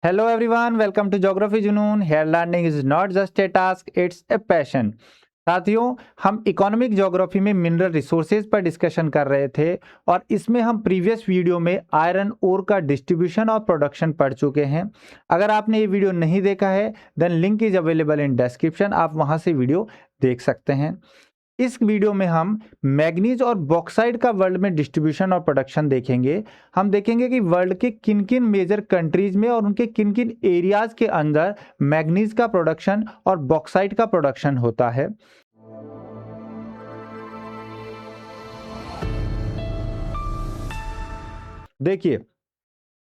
Hello everyone, welcome to Geography जुनून। Here learning is not just a task, it's a passion। साथियों, हम economic geography में mineral resources पर discussion कर रहे थे और इसमें हम प्रीवियस वीडियो में आयरन ओर का डिस्ट्रीब्यूशन और प्रोडक्शन पढ़ चुके हैं। अगर आपने ये वीडियो नहीं देखा है then link is available in description, आप वहां से वीडियो देख सकते हैं। इस वीडियो में हम मैग्नीज और बॉक्साइट का वर्ल्ड में डिस्ट्रीब्यूशन और प्रोडक्शन देखेंगे। हम देखेंगे कि वर्ल्ड के किन किन मेजर कंट्रीज में और उनके किन किन एरियाज के अंदर मैग्नीज का प्रोडक्शन और बॉक्साइट का प्रोडक्शन होता है। देखिए,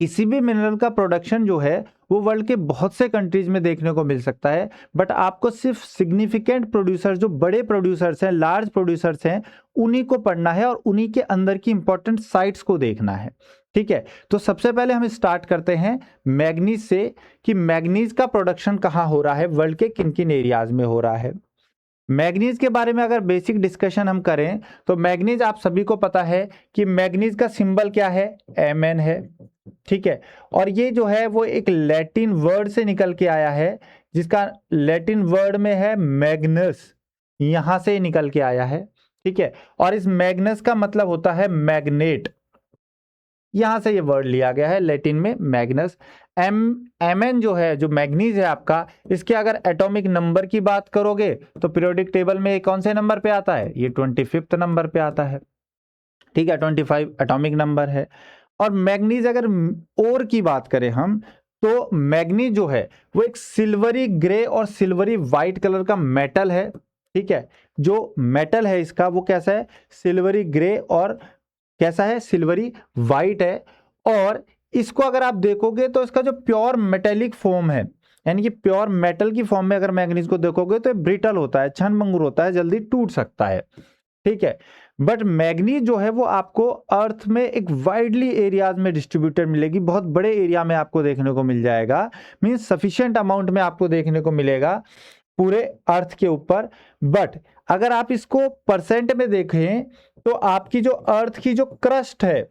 किसी भी मिनरल का प्रोडक्शन जो है वो वर्ल्ड के बहुत से कंट्रीज में देखने को मिल सकता है, बट आपको सिर्फ सिग्निफिकेंट प्रोड्यूसर, जो बड़े प्रोड्यूसर्स हैं, लार्ज प्रोड्यूसर्स हैं, उन्हीं को पढ़ना है और उन्हीं के अंदर की इंपॉर्टेंट साइट्स को देखना है। ठीक है, तो सबसे पहले हम स्टार्ट करते हैं मैग्नीज से कि मैग्नीज का प्रोडक्शन कहाँ हो रहा है, वर्ल्ड के किन किन एरियाज में हो रहा है। मैग्नीज के बारे में अगर बेसिक डिस्कशन हम करें तो मैग्नीज आप सभी को पता है कि मैग्नीज का सिंबल क्या है, Mn है। ठीक है, और ये जो है वो एक लैटिन वर्ड से निकल के आया है, जिसका लैटिन वर्ड में है मैग्नस, यहां से निकल के आया है। ठीक है, और इस मैग्नस का मतलब होता है मैग्नेट, यहां से ये वर्ड लिया गया है लैटिन में मैग्नस। Mn जो है, जो मैग्नीज है आपका, इसके अगर एटॉमिक नंबर की बात करोगे तो पीरियोडिक टेबल में कौन से नंबर पे आता है, ये 25th नंबर पे आता है। ठीक है, 25 एटॉमिक नंबर है। और मैग्नीज अगर ओर की बात करें हम, तो मैग्नीज जो है वो एक सिल्वरी ग्रे और सिल्वरी व्हाइट कलर का मेटल है। ठीक है, जो मेटल है इसका वो कैसा है, सिल्वरी ग्रे और कैसा है, सिल्वरी व्हाइट है। और इसको अगर आप देखोगे तो इसका जो प्योर मेटेलिक फॉर्म है, यानी कि प्योर मेटल की फॉर्म में अगर मैग्नीज को देखोगे तो ब्रिटल होता है, क्षणभंगुर होता है, जल्दी टूट सकता है। ठीक है, बट मैग्नीज जो है वो आपको अर्थ में एक वाइडली एरियाज में डिस्ट्रीब्यूटेड मिलेगी, बहुत बड़े एरिया में आपको देखने को मिल जाएगा, मींस सफिशिएंट अमाउंट में आपको देखने को मिलेगा पूरे अर्थ के ऊपर। बट अगर आप इसको परसेंट में देखें तो आपकी जो अर्थ की जो क्रस्ट है,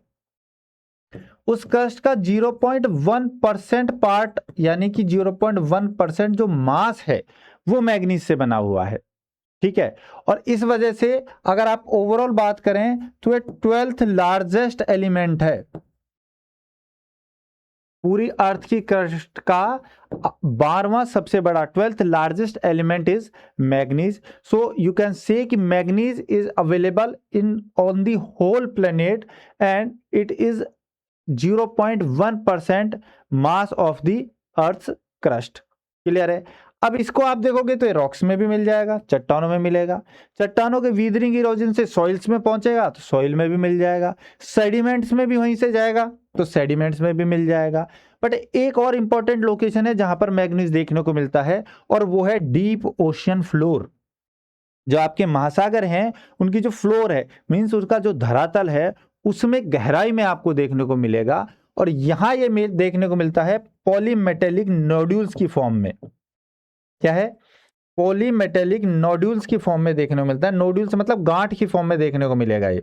उस क्रस्ट का 0.1% पार्ट, यानी कि 0.1% जो मास है वो मैग्नीज से बना हुआ है। ठीक है, और इस वजह से अगर आप ओवरऑल बात करें तो ये 12th लार्जेस्ट एलिमेंट है, पूरी अर्थ की क्रस्ट का 12वां सबसे बड़ा, 12th largest element is manganese. So you can say कि manganese is available in on the whole planet and it is 0.1% mass of the earth crust. Clear है। अब इसको आप देखोगे तो ये रॉक्स में भी मिल जाएगा, चट्टानों में मिलेगा, चट्टानों के वीदरिंग इरोजन से सॉइल्स में पहुंचेगा तो सॉइल में भी मिल जाएगा, सेडिमेंट्स में भी वहीं से जाएगा तो सेडिमेंट्स में भी मिल जाएगा। बट एक और इंपॉर्टेंट लोकेशन है जहां पर मैग्नीज देखने को मिलता है, और वो है डीप ओशियन फ्लोर। जो आपके महासागर हैं उनकी जो फ्लोर है, मीन्स उसका जो धरातल है, उसमें गहराई में आपको देखने को मिलेगा। और यहां ये देखने को मिलता है पॉलीमेटेलिक नोड्यूल्स की फॉर्म में। क्या है, पॉलीमेटेलिक नोड्यूल्स की फॉर्म में देखने को मिलता है। नोड्यूल्स मतलब गांठ की फॉर्म में देखने को मिलेगा ये।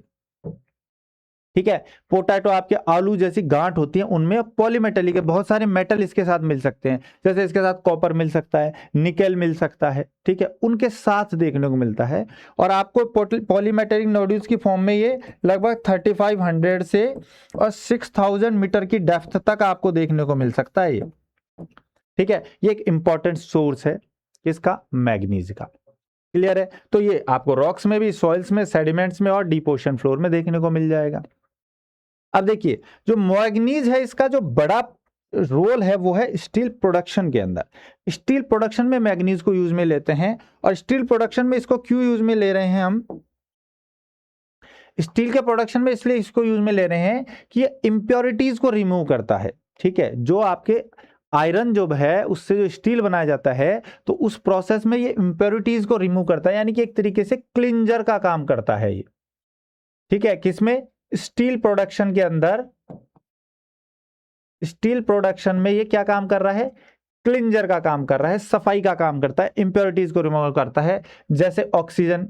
ठीक है, पोटैटो आपके आलू जैसी गांठ होती है, उनमें पॉलीमेटेलिक है, बहुत सारे मेटल इसके साथ मिल सकते हैं, जैसे इसके साथ कॉपर मिल सकता है, निकेल मिल सकता है। ठीक है, उनके साथ देखने को मिलता है। और आपको पॉलीमेटेलिक नोड्यूल्स की फॉर्म में ये लगभग 3500 से और 6000 मीटर की डेप्थ तक आपको देखने को मिल सकता है ये। ठीक है, ये एक इंपॉर्टेंट सोर्स है किसका, मैग्नीज का। क्लियर है, तो ये आपको रॉक्स में भी, सॉइल्स में, सेडिमेंट्स में और डीप ओशन फ्लोर में देखने को मिल जाएगा। अब देखिए, जो मैग्नीज है इसका जो बड़ा रोल है वो है स्टील प्रोडक्शन के अंदर। स्टील प्रोडक्शन में मैग्नीज को यूज में लेते हैं, और स्टील प्रोडक्शन में इसको क्यों यूज में ले रहे हैं हम, स्टील के प्रोडक्शन में इसलिए इसको यूज में ले रहे हैं कि ये इंप्योरिटीज को रिमूव करता है। ठीक है, जो आपके आयरन जो है उससे जो स्टील बनाया जाता है, तो उस प्रोसेस में ये इंप्योरिटीज को रिमूव करता है, यानी कि एक तरीके से क्लिंजर का काम करता है ये। ठीक है, किसमें, स्टील प्रोडक्शन के अंदर, स्टील प्रोडक्शन में ये क्या काम कर रहा है, क्लिंजर का काम कर रहा है, सफाई का काम करता है, इंप्योरिटीज को रिमूव करता है। जैसे ऑक्सीजन,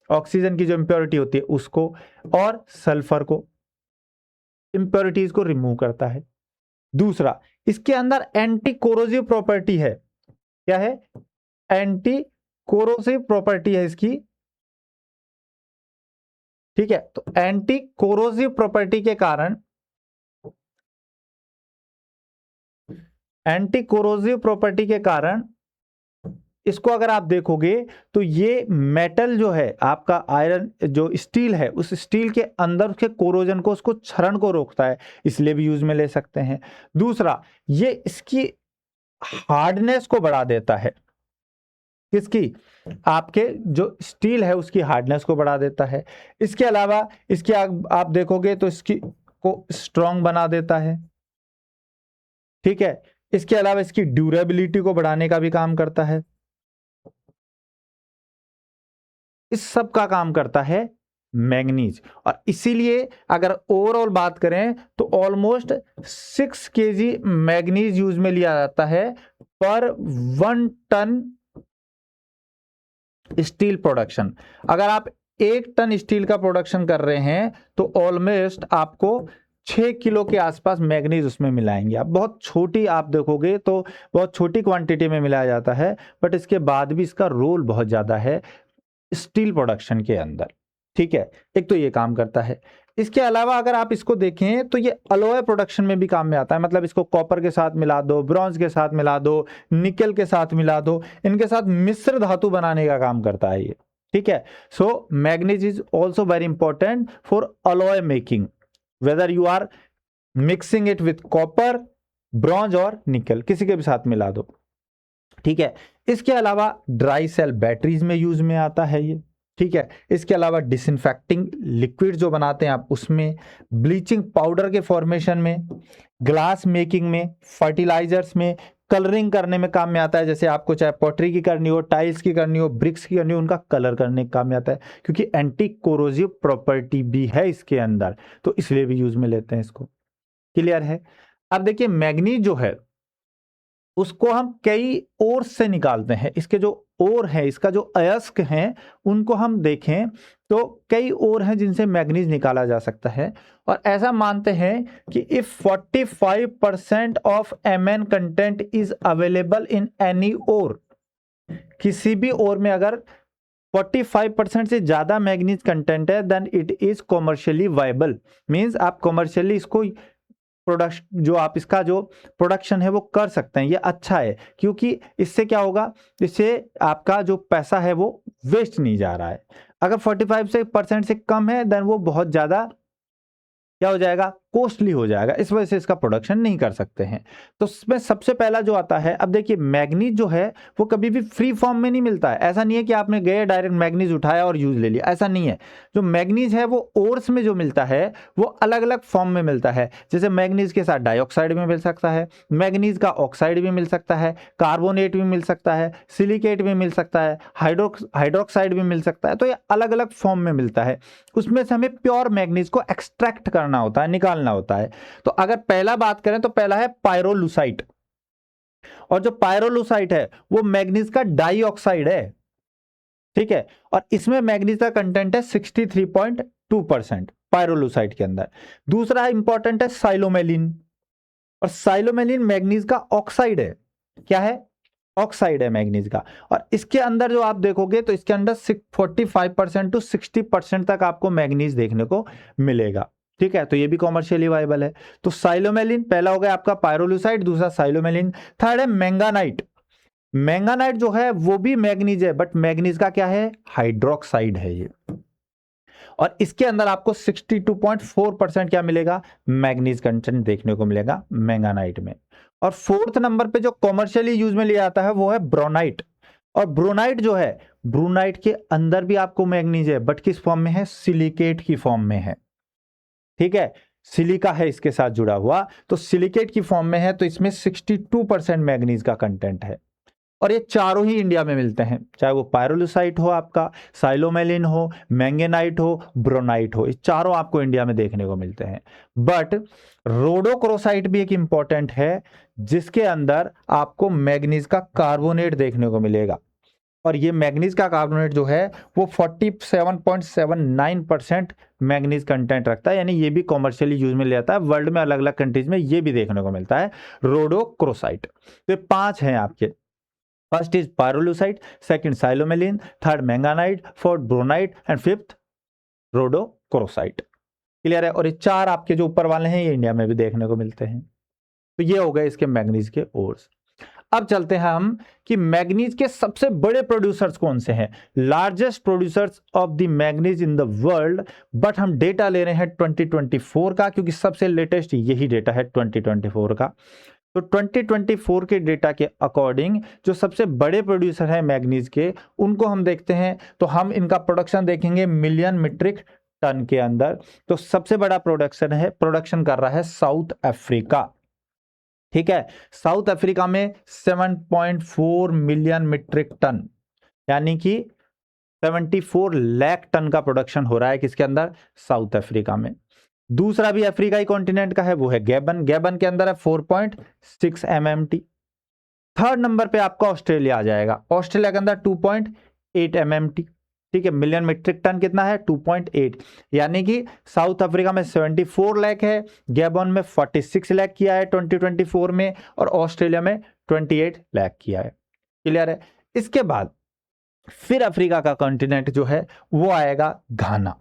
ऑक्सीजन की जो इंप्योरिटी होती है उसको, और सल्फर को, इंप्योरिटीज को रिमूव करता है। दूसरा, इसके अंदर एंटी कोरोसिव प्रॉपर्टी है। क्या है? एंटी कोरोसिव प्रॉपर्टी है इसकी। ठीक है, तो एंटी कोरोसिव प्रॉपर्टी के कारण, एंटी कोरोसिव प्रॉपर्टी के कारण इसको अगर आप देखोगे तो ये मेटल जो है आपका, आयरन जो स्टील है, उस स्टील के अंदर के कोरोजन को, उसको क्षरण को रोकता है, इसलिए भी यूज में ले सकते हैं। दूसरा, ये इसकी हार्डनेस को बढ़ा देता है। किसकी? आपके जो स्टील है उसकी हार्डनेस को बढ़ा देता है। इसके अलावा इसके आप देखोगे तो इसकी को स्ट्रॉन्ग बना देता है। ठीक है, इसके अलावा इसकी ड्यूरेबिलिटी को बढ़ाने का भी काम करता है। इस सब का काम करता है मैग्नीज। और इसीलिए अगर ओवरऑल बात करें तो ऑलमोस्ट 6 kg मैग्नीज यूज में लिया जाता है पर 1 टन स्टील प्रोडक्शन। अगर आप 1 टन स्टील का प्रोडक्शन कर रहे हैं तो ऑलमोस्ट आपको 6 किलो के आसपास मैग्नीज उसमें मिलाएंगे आप। बहुत छोटी, आप देखोगे तो बहुत छोटी क्वांटिटी में मिलाया जाता है, बट इसके बाद भी इसका रोल बहुत ज्यादा है स्टील प्रोडक्शन के अंदर। ठीक है, एक तो ये काम करता है। इसके अलावा अगर आप इसको देखें तो ये अलॉय प्रोडक्शन में भी काम में आता है। मतलब इसको कॉपर के साथ मिला दो, ब्रॉन्ज के साथ मिला दो, निकल के साथ मिला दो, इनके साथ मिश्र धातु बनाने का काम करता है ये। ठीक है, so manganese is also very important for alloy making, whether you are mixing it with copper, bronze और निकल, किसी के भी साथ मिला दो। ठीक है, इसके अलावा ड्राई सेल बैटरीज में यूज में आता है ये। ठीक है, इसके अलावा डिसइंफेक्टिंग लिक्विड जो बनाते हैं आप उसमें, ब्लीचिंग पाउडर के फॉर्मेशन में, ग्लास मेकिंग में, फर्टिलाइजर्स में, कलरिंग करने में काम में आता है। जैसे आपको चाहे पॉटरी की करनी हो, टाइल्स की करनी हो, ब्रिक्स की करनी हो, उनका कलर करने का काम में आता है, क्योंकि एंटी कोरोसिव प्रॉपर्टी भी है इसके अंदर, तो इसलिए भी यूज में लेते हैं इसको। क्लियर है? अब देखिए मैग्नीज जो है उसको हम कई ओर से निकालते हैं। इसके जो ओर है, इसका जो अयस्क हैं, उनको हम देखें तो कई ओर हैं जिनसे मैग्नीज निकाला जा सकता है। और ऐसा मानते हैं कि if 45% of Mn content is available in any ore, किसी भी ओर में अगर 45% से ज्यादा मैग्नीज कंटेंट है, then it is commercially viable. Means आप कॉमर्शियली इसको प्रोडक्शन, जो आप इसका जो प्रोडक्शन है वो कर सकते हैं। ये अच्छा है, क्योंकि इससे क्या होगा, इससे आपका जो पैसा है वो वेस्ट नहीं जा रहा है। अगर 45% से कम है देन वो बहुत ज्यादा क्या हो जाएगा, कॉस्टली हो जाएगा, इस वजह से इसका प्रोडक्शन नहीं कर सकते हैं। तो इसमें सबसे पहला जो आता है, अब देखिए मैग्नीज जो है वो कभी भी फ्री फॉर्म में नहीं मिलता है। ऐसा नहीं है कि आपने गए डायरेक्ट मैग्नीज उठाया और यूज ले लिया, ऐसा नहीं है। जो मैग्नीज है वो ओर्स में जो मिलता है वो अलग अलग फॉर्म में मिलता है। जैसे मैग्नीज के साथ डाइऑक्साइड भी मिल सकता है, मैग्नीज का ऑक्साइड भी मिल सकता है, कार्बोनेट भी मिल सकता है, सिलिकेट भी मिल सकता है, हाइड्रोक्साइड भी मिल सकता है। तो ये अलग अलग फॉर्म में मिलता है। उसमें से हमें प्योर मैग्नीज को एक्सट्रैक्ट करना होता है, निकालना होता है। तो अगर पहला बात करें तो पहला है पायरोलुसाइट, और जो पायरोलुसाइट है वो मैग्नीज का डाइऑक्साइड है। ठीक है, और इसमें मैग्नीज का कंटेंट है 63.2% पायरोलुसाइट के अंदर। दूसरा इंपॉर्टेंट है साइलोमेलिन, और साइलोमेलिन मैग्नीज का ऑक्साइड है। क्या है? ऑक्साइड है मैग्नीज का। और इसके अंदर जो आप देखोगे तो इसके अंदर 45% टू 60% तक आपको मैग्नीज देखने को मिलेगा। ठीक है, तो ये भी कॉमर्शियली वायबल है। तो साइलोमेलिन पहला हो गया आपका पायरोलुसाइड, दूसरा साइलोमेलिन। थर्ड है मैंगानाइट। मैंगानाइट जो है वो भी मैग्नीज है, बट मैग्नीज का क्या है, हाइड्रोक्साइड है ये। और इसके अंदर आपको 62.4% क्या मिलेगा, मैग्नीज कंटेंट देखने को मिलेगा मैंगानाइट में। और फोर्थ नंबर पे जो कॉमर्शियली यूज में लिया जाता है वो है ब्रोनाइट। और ब्रोनाइट जो है, ब्रोनाइट के अंदर भी आपको मैग्नीज है, बट किस फॉर्म में है, सिलिकेट की फॉर्म में है। ठीक है, सिलिका है इसके साथ जुड़ा हुआ, तो सिलिकेट की फॉर्म में है, तो इसमें 62% मैग्नीज का कंटेंट है। और ये चारों ही इंडिया में मिलते हैं, चाहे वो पायरोलुसाइट हो, आपका साइलोमेलिन हो, मैंगेनाइट हो, ब्रोनाइट हो, ये चारों आपको इंडिया में देखने को मिलते हैं। बट रोडोक्रोसाइट भी एक इंपॉर्टेंट है, जिसके अंदर आपको मैग्नीज का कार्बोनेट देखने को मिलेगा। और ये मैग्नीज का कार्बोनेट जो है वो 47.79% मैग्नीज कंटेंट रखता है, यानी ये भी कॉमर्शियली यूज में लिया जाता है वर्ल्ड में, अलग अलग कंट्रीज में ये भी देखने को मिलता है, रोडोक्रोसाइट। तो 5 हैं आपके, first is pyrolusite, second psilomelane, third manganite, fourth braunite and fifth rhodochrosite. Clear है। और ये 4 आपके जो ऊपर वाले हैं ये इंडिया में भी देखने को मिलते हैं। तो ये हो गए इसके मैग्नीज के ओर्स। अब चलते हैं हम कि मैग्नीज के सबसे बड़े प्रोड्यूसर्स कौन से हैं, largest producers of the manganese in the world. But हम डेटा ले रहे हैं 2024 का, क्योंकि सबसे लेटेस्ट यही डेटा है 2024 का। तो 2024 के डेटा के अकॉर्डिंग जो सबसे बड़े प्रोड्यूसर हैं मैग्नीज के, उनको हम देखते हैं। तो हम इनका प्रोडक्शन देखेंगे मिलियन मीट्रिक टन के अंदर। तो सबसे बड़ा प्रोडक्शन कर रहा है साउथ अफ्रीका। ठीक है, साउथ अफ्रीका में 7.4 मिलियन मीट्रिक टन, यानी कि 74 लाख टन का प्रोडक्शन हो रहा है किसके अंदर, साउथ अफ्रीका में। दूसरा भी अफ्रीकाई कॉन्टिनेंट का है, वो है गैबन। गैबन के अंदर है 4.6 MMT। थर्ड नंबर पे आपका ऑस्ट्रेलिया आ जाएगा। ऑस्ट्रेलिया के अंदर 2.8 MMT। ठीक है, मिलियन मीट्रिक टन कितना है, 2.8, यानी कि साउथ अफ्रीका में 74 लाख है, गैबन में 46 लाख किया है 2024 में, और ऑस्ट्रेलिया में 28 लाख किया है। क्लियर है। इसके बाद फिर अफ्रीका का कॉन्टिनेंट जो है वो आएगा घाना,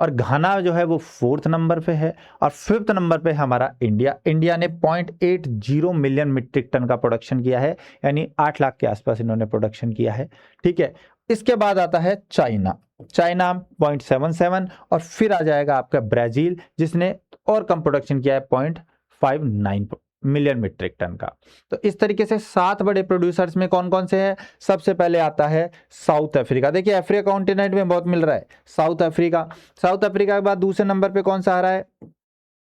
और घाना जो है वो 4th नंबर पे है, और 5th नंबर पे हमारा इंडिया। इंडिया ने 0.80 मिलियन मीट्रिक टन का प्रोडक्शन किया है, यानी 8 लाख के आसपास इन्होंने प्रोडक्शन किया है। ठीक है, इसके बाद आता है चाइना। चाइना 0.77, और फिर आ जाएगा आपका ब्राजील, जिसने और कम प्रोडक्शन किया है 0.59 मिलियन मीट्रिक टन का। तो इस तरीके से 7 बड़े प्रोड्यूसर्स में कौन कौन से हैं। सबसे पहले आता है साउथ अफ्रीका। देखिए अफ्रीका कॉन्टिनेंट में बहुत मिल रहा है साउथ अफ्रीका। साउथ अफ्रीका के बाद दूसरे नंबर पे कौन सा आ रहा है,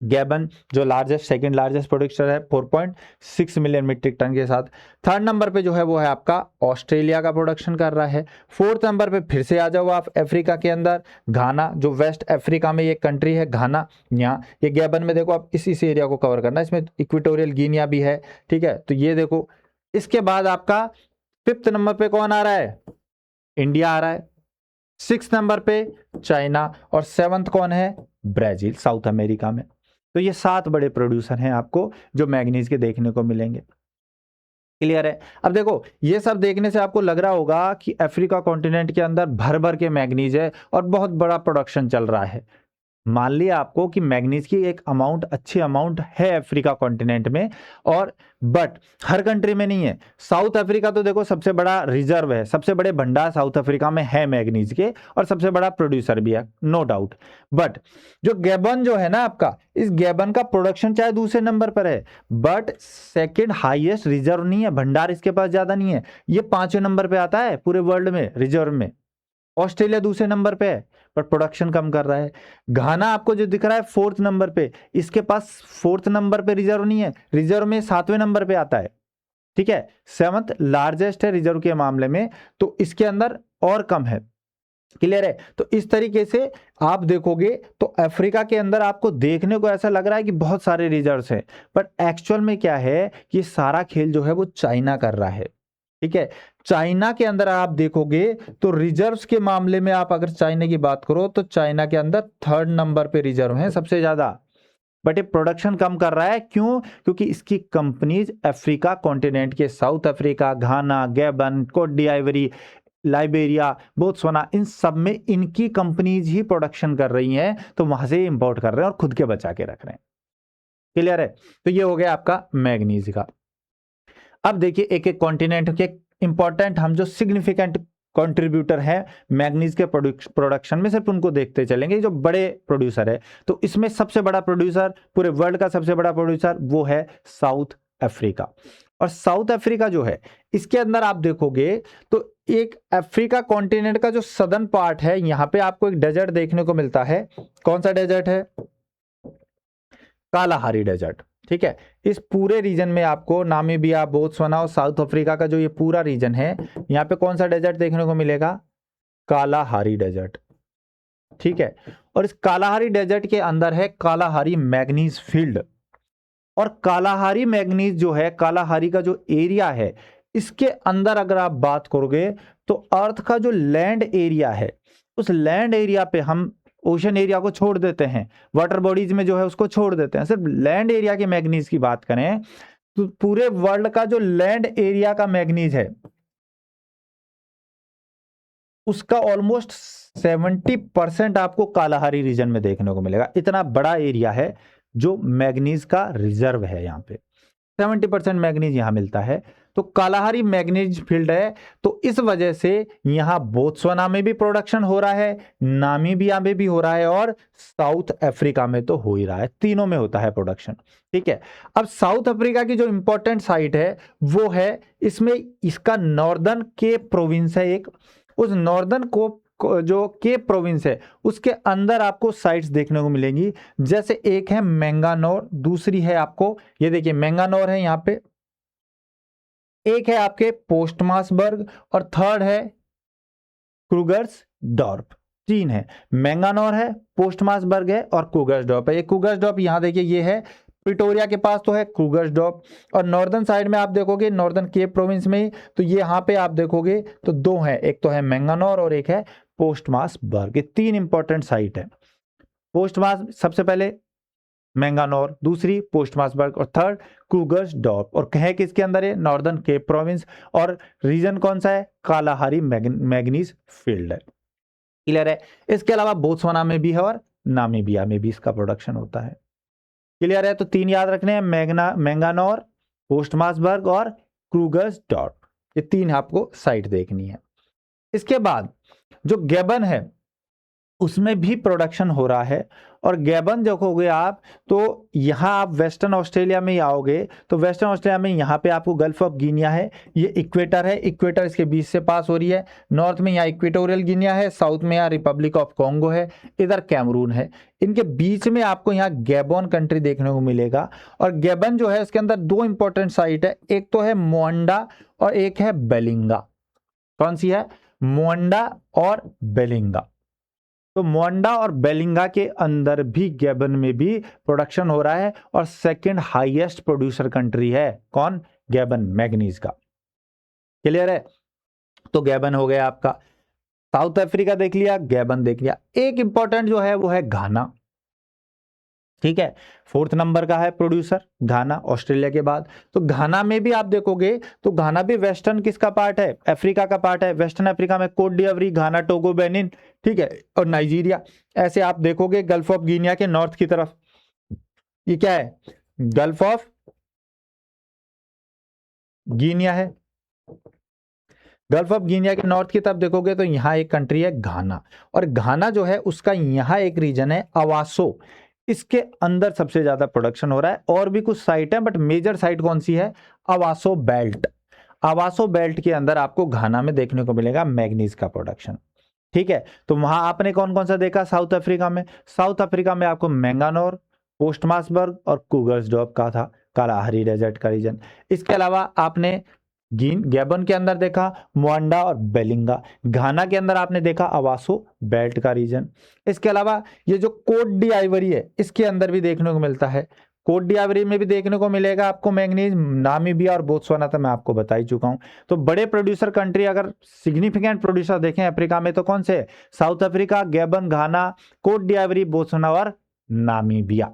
गैबन, जो सेकंड लार्जेस्ट प्रोड्यूसर है 4.6 मिलियन मीट्रिक टन के साथ। थर्ड नंबर पे जो है वो है आपका ऑस्ट्रेलिया का प्रोडक्शन कर रहा है। 4th नंबर पे फिर से आ जाओ आप अफ्रीका के अंदर, घाना, जो वेस्ट अफ्रीका में ये कंट्री है घाना। यहाँ ये गैबन में देखो आप इस एरिया को कवर करना है, इसमें इक्वेटोरियल गिनिया भी है। ठीक है, तो ये देखो। इसके बाद आपका 5th नंबर पे कौन आ रहा है, इंडिया आ रहा है। 6th नंबर पे चाइना, और 7th कौन है, ब्राजील, साउथ अमेरिका में। तो ये 7 बड़े प्रोड्यूसर हैं आपको जो मैग्नीज के देखने को मिलेंगे। क्लियर है। अब देखो ये सब देखने से आपको लग रहा होगा कि अफ्रीका कॉन्टिनेंट के अंदर भर भर के मैग्नीज है और बहुत बड़ा प्रोडक्शन चल रहा है। मान लिया आपको कि मैग्नीज की एक अमाउंट, अच्छी अमाउंट है अफ्रीका कॉन्टिनेंट में, और बट हर कंट्री में नहीं है। साउथ अफ्रीका तो देखो सबसे बड़ा रिजर्व है, सबसे बड़े भंडार साउथ अफ्रीका में है मैग्नीज के, और सबसे बड़ा प्रोड्यूसर भी है, नो डाउट। बट जो गैबन जो है ना आपका, इस गैबन का प्रोडक्शन चाहे दूसरे नंबर पर है, बट सेकेंड हाईएस्ट रिजर्व नहीं है, भंडार इसके पास ज्यादा नहीं है। ये 5वें नंबर पे आता है पूरे वर्ल्ड में रिजर्व में। ऑस्ट्रेलिया दूसरे नंबर पे है पर प्रोडक्शन कम कर रहा है। घाना आपको जो दिख रहा है 4th नंबर पे, इसके पास 4th नंबर पे रिजर्व नहीं है, रिजर्व में 7वें नंबर पे आता है। ठीक है, 7th लार्जेस्ट है रिजर्व के मामले में, तो इसके अंदर और कम है। क्लियर है। तो इस तरीके से आप देखोगे तो अफ्रीका के अंदर आपको देखने को ऐसा लग रहा है कि बहुत सारे रिजर्व्स हैं, बट एक्चुअल में क्या है कि सारा खेल जो है वो चाइना कर रहा है। ठीक है, चाइना के अंदर आप देखोगे तो रिजर्व्स के मामले में आप अगर चाइना की बात करो तो चाइना के अंदर 3rd नंबर पे रिजर्व हैं सबसे ज्यादा, बट ये प्रोडक्शन कम कर रहा है। क्यों? क्योंकि इसकी कंपनीज अफ्रीका कॉन्टिनेंट के, South Africa, Ghana, Gabon, Cote d'Ivoire, Liberia, Botswana, इन सब में इनकी कंपनीज ही प्रोडक्शन कर रही हैं, तो वहां से इंपोर्ट कर रहे हैं और खुद के बचा के रख रहे हैं। क्लियर है। तो ये हो गया आपका मैग्नीज का। अब देखिए एक एक कॉन्टिनेंट के इंपॉर्टेंट, हम जो सिग्निफिकेंट कंट्रीब्यूटर है मैग्नीज के प्रोडक्शन में, सिर्फ उनको देखते चलेंगे जो बड़े प्रोड्यूसर है। तो इसमें सबसे बड़ा प्रोड्यूसर, पूरे वर्ल्ड का सबसे बड़ा प्रोड्यूसर, वो है साउथ अफ्रीका। और साउथ अफ्रीका जो है इसके अंदर आप देखोगे तो एक अफ्रीका कॉन्टिनेंट का जो सदर्न पार्ट है, यहां पे आपको एक डेजर्ट देखने को मिलता है। कौन सा डेजर्ट है? Kalahari desert. ठीक है, इस पूरे रीजन में आपको नामीबिया, बोत्सवाना और साउथ अफ्रीका का जो ये पूरा रीजन है, यहाँ पे कौन सा डेजर्ट देखने को मिलेगा? Kalahari desert. ठीक है, और इस कालाहारी डेजर्ट के अंदर है कालाहारी मैग्नीज फील्ड। और कालाहारी मैग्नीज जो है, कालाहारी का जो एरिया है, इसके अंदर अगर आप बात करोगे तो अर्थ का जो लैंड एरिया है, उस लैंड एरिया पे हम ओशन एरिया को छोड़ देते हैं, वाटर बॉडीज में जो है उसको छोड़ देते हैं, सिर्फ लैंड एरिया के मैग्नीज की बात करें तो पूरे वर्ल्ड का जो लैंड एरिया का मैग्नीज है उसका ऑलमोस्ट 70% आपको कालाहारी रीजन में देखने को मिलेगा। इतना बड़ा एरिया है जो मैग्नीज का रिजर्व है, यहाँ पे 70% मैग्नीज यहां मिलता है। तो कालाहारी मैग्नीज फील्ड है, तो इस वजह से यहां बोत्सवाना में भी प्रोडक्शन हो रहा है, नामीबिया में भी हो रहा है और साउथ अफ्रीका में तो हो ही रहा है, तीनों में होता है प्रोडक्शन। ठीक है, अब साउथ अफ्रीका की जो इंपॉर्टेंट साइट है वो है, इसमें इसका नॉर्दर्न केप प्रोविंस है एक, उस नॉर्दर्न जो केप प्रोविंस है उसके अंदर आपको साइट्स देखने को मिलेंगी, जैसे एक है मैंगानोर, दूसरी है आपको ये देखिए मैंगानोर है यहाँ पे, एक है आपके पोस्टमासबर्ग और थर्ड है क्रूगर्सडॉर्फ। तीन है, मैंगानोर है, पोस्टमासबर्ग है और क्रूगर्सडॉर्फ है। ये क्रूगर्सडॉर्फ यहाँ देखिए ये है प्रिटोरिया के पास तो है क्रूगर्सडॉर्फ, और नॉर्दर्न साइड में आप देखोगे नॉर्दर्न केप प्रोविंस में ही, तो ये यहाँ पे आप देखोगे तो दो हैं, एक तो है मैंगानोर और एक है पोस्टमासबर्ग। ये तीन इंपॉर्टेंट साइट है, पोस्टमास सबसे पहले मैंगानोर, दूसरी पोस्टमासबर्ग और थर्ड क्रूगर्सडॉर्फ, और कहे किसके अंदर है, नॉर्दर्न केप प्रोविंस, और रीजन कौन सा है, कालाहारी मैग्नीज फील्ड है। क्लियर है। इसके अलावा बोत्सवाना में भी है और नामीबिया में भी इसका प्रोडक्शन होता है। क्लियर है, तो तीन याद रखने हैं, मैंगानोर, पोस्टमासबर्ग और क्रूगर्सडॉर्फ, ये तीन आपको साइट देखनी है। इसके बाद जो गैबन है उसमें भी प्रोडक्शन हो रहा है, और गैबन देखोगे आप तो यहाँ आप वेस्टर्न ऑस्ट्रेलिया में ही आओगे तो वेस्टर्न ऑस्ट्रेलिया में यहाँ पे आपको गल्फ ऑफ गिनिया है, ये इक्वेटर है, इक्वेटर इसके बीच से पास हो रही है, नॉर्थ में यहाँ इक्वेटोरियल गिनिया है, साउथ में यहाँ रिपब्लिक ऑफ कॉन्गो है, इधर कैमरून है, इनके बीच में आपको यहाँ गैबन कंट्री देखने को मिलेगा। और गैबन जो है इसके अंदर दो इंपॉर्टेंट साइट है, एक तो है मोंडा और एक है बेलिंगा। कौन सी है, मोंडा और बेलिंगा। तो मोंडा और बेलिंगा के अंदर भी गैबन में भी प्रोडक्शन हो रहा है, और सेकंड हाईएस्ट प्रोड्यूसर कंट्री है कौन, गैबन, मैग्नीज का। क्लियर है, तो गैबन हो गया आपका, साउथ अफ्रीका देख लिया, गैबन देख लिया। एक इंपॉर्टेंट जो है वो है घाना। ठीक है, 4th नंबर का है प्रोड्यूसर घाना ऑस्ट्रेलिया के बाद। तो घाना में भी आप देखोगे तो घाना भी वेस्टर्न किसका पार्ट है, अफ्रीका का पार्ट है। वेस्टर्न अफ्रीका में कोट डिवरी, घाना, टोगो, बेनिन, ठीक है, और नाइजीरिया। ऐसे आप देखोगे गल्फ ऑफ गिनिया के नॉर्थ की तरफ, ये क्या है, गल्फ ऑफ गिनिया है। गल्फ ऑफ गिनिया के नॉर्थ की तरफ देखोगे तो यहाँ एक कंट्री है घाना, और घाना जो है उसका यहाँ एक रीजन है अवासो, इसके अंदर सबसे ज्यादा प्रोडक्शन हो रहा है। और भी कुछ साइट है बट मेजर साइट कौन सी है, अवासो बेल्ट। अवासो बेल्ट के अंदर आपको घाना में देखने को मिलेगा मैग्नीज का प्रोडक्शन। ठीक है, तो वहां आपने कौन कौन सा देखा साउथ अफ्रीका में, साउथ अफ्रीका में आपको मैंगानोर, पोस्टमासबर्ग और क्रूगर्सडॉर्फ का था कालाहारी डेजर्ट का रीजन। इसके अलावा आपने गैबन के अंदर देखा मोंडा और बेलिंगा, घाना के अंदर आपने देखा अवासो बेल्ट का रीजन। इसके अलावा ये जो कोट डी आइवरी है इसके अंदर भी देखने को मिलता है, कोट डी आइवरी में भी देखने को मिलेगा आपको मैग्नीज। नामीबिया और बोत्सवाना तो मैं आपको बता ही चुका हूं। तो बड़े प्रोड्यूसर कंट्री अगर सिग्निफिकेंट प्रोड्यूसर देखें अफ्रीका में तो कौन से, साउथ अफ्रीका, गैबन, घाना, कोट डी आइवरी, बोत्सवाना और नामीबिया।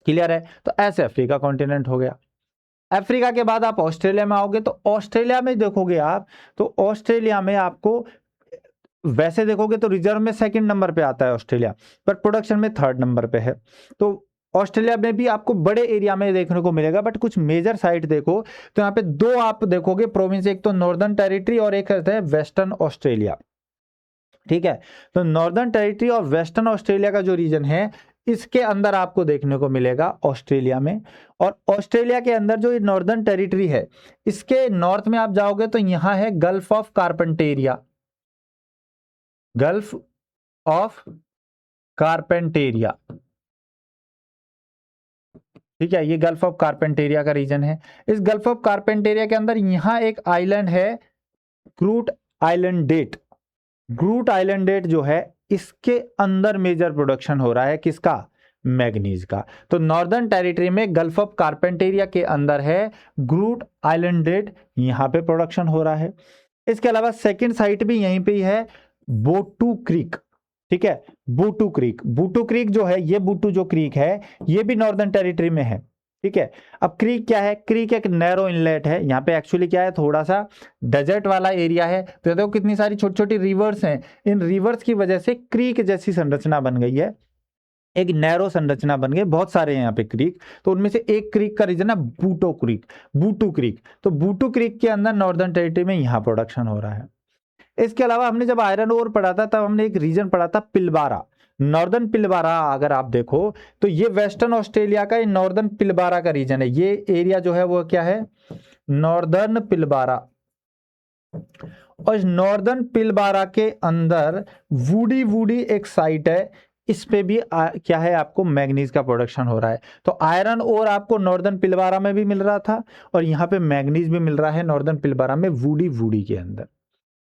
क्लियर है, तो ऐसे अफ्रीका कॉन्टिनेंट हो गया। अफ्रीका के बाद आप ऑस्ट्रेलिया में आओगे तो ऑस्ट्रेलिया में देखोगे आप तो ऑस्ट्रेलिया में आपको वैसे देखोगे तो रिजर्व में सेकंड नंबर पे आता है ऑस्ट्रेलिया, पर प्रोडक्शन में 3rd नंबर पे है। तो ऑस्ट्रेलिया में भी आपको बड़े एरिया में देखने को मिलेगा, बट कुछ मेजर साइट देखो तो यहाँ पे दो आप देखोगे प्रोविंस, एक तो नॉर्दर्न टेरिटरी और एक है वेस्टर्न ऑस्ट्रेलिया। ठीक है, तो नॉर्दर्न टेरिटरी और वेस्टर्न ऑस्ट्रेलिया का जो रीजन है इसके अंदर आपको देखने को मिलेगा ऑस्ट्रेलिया में। और ऑस्ट्रेलिया के अंदर जो नॉर्दर्न टेरिटरी है इसके नॉर्थ में आप जाओगे तो यहां है गल्फ ऑफ कारपेंटेरिया, गल्फ ऑफ कारपेंटेरिया। ठीक है, ये गल्फ ऑफ कारपेंटेरिया का रीजन है। इस गल्फ ऑफ कारपेंटेरिया के अंदर यहां एक आइलैंड है ग्रूट आइलैंड डेट। ग्रूट आइलैंड डेट जो है इसके अंदर मेजर प्रोडक्शन हो रहा है किसका, मैग्नीज का। तो नॉर्दर्न टेरिटरी में गल्फ ऑफ कारपेंटेरिया के अंदर है ग्रूट आइलैंडेड, यहाँ पे प्रोडक्शन हो रहा है। इसके अलावा सेकंड साइट भी यहीं पे ही है, बोटू क्रीक, ठीक है, बूटू क्रीक। बूटू क्रीक जो है, ये बूटू जो क्रीक है ये भी नॉर्दर्न टेरिटरी में है, ठीक है। अब क्रीक क्या है, क्रीक एक नैरो इनलेट है, यहाँ पे एक्चुअली क्या है, थोड़ा सा डेजर्ट वाला एरिया है, तो देखो कितनी सारी छोटी छोटी रिवर्स हैं, इन रिवर्स की वजह से क्रीक जैसी संरचना बन गई है, एक नैरो संरचना बन गई, बहुत सारे हैं यहाँ पे क्रीक, तो उनमें से एक क्रीक का रीजन है बूटो क्रीक, बूटू क्रीक। तो बूटू क्रीक के अंदर नॉर्दर्न टेरिटरी में यहाँ प्रोडक्शन हो रहा है। इसके अलावा हमने जब आयरन ओर पढ़ा था तब हमने एक रीजन पढ़ा था पिलबारा, नॉर्दर्न पिलबारा। अगर आप देखो तो ये वेस्टर्न ऑस्ट्रेलिया का नॉर्दर्न पिलबारा का रीजन है, ये एरिया जो है वो क्या है, नॉर्दर्न पिलबारा। और नॉर्दर्न पिलबारा के अंदर वुडी वुडी एक साइट है, इस पे भी क्या है, आपको मैग्नीज का प्रोडक्शन हो रहा है। तो आयरन ओर आपको नॉर्दर्न पिलबारा में भी मिल रहा था और यहाँ पे मैग्नीज भी मिल रहा है नॉर्दर्न पिलबारा में वुडी वुडी के अंदर,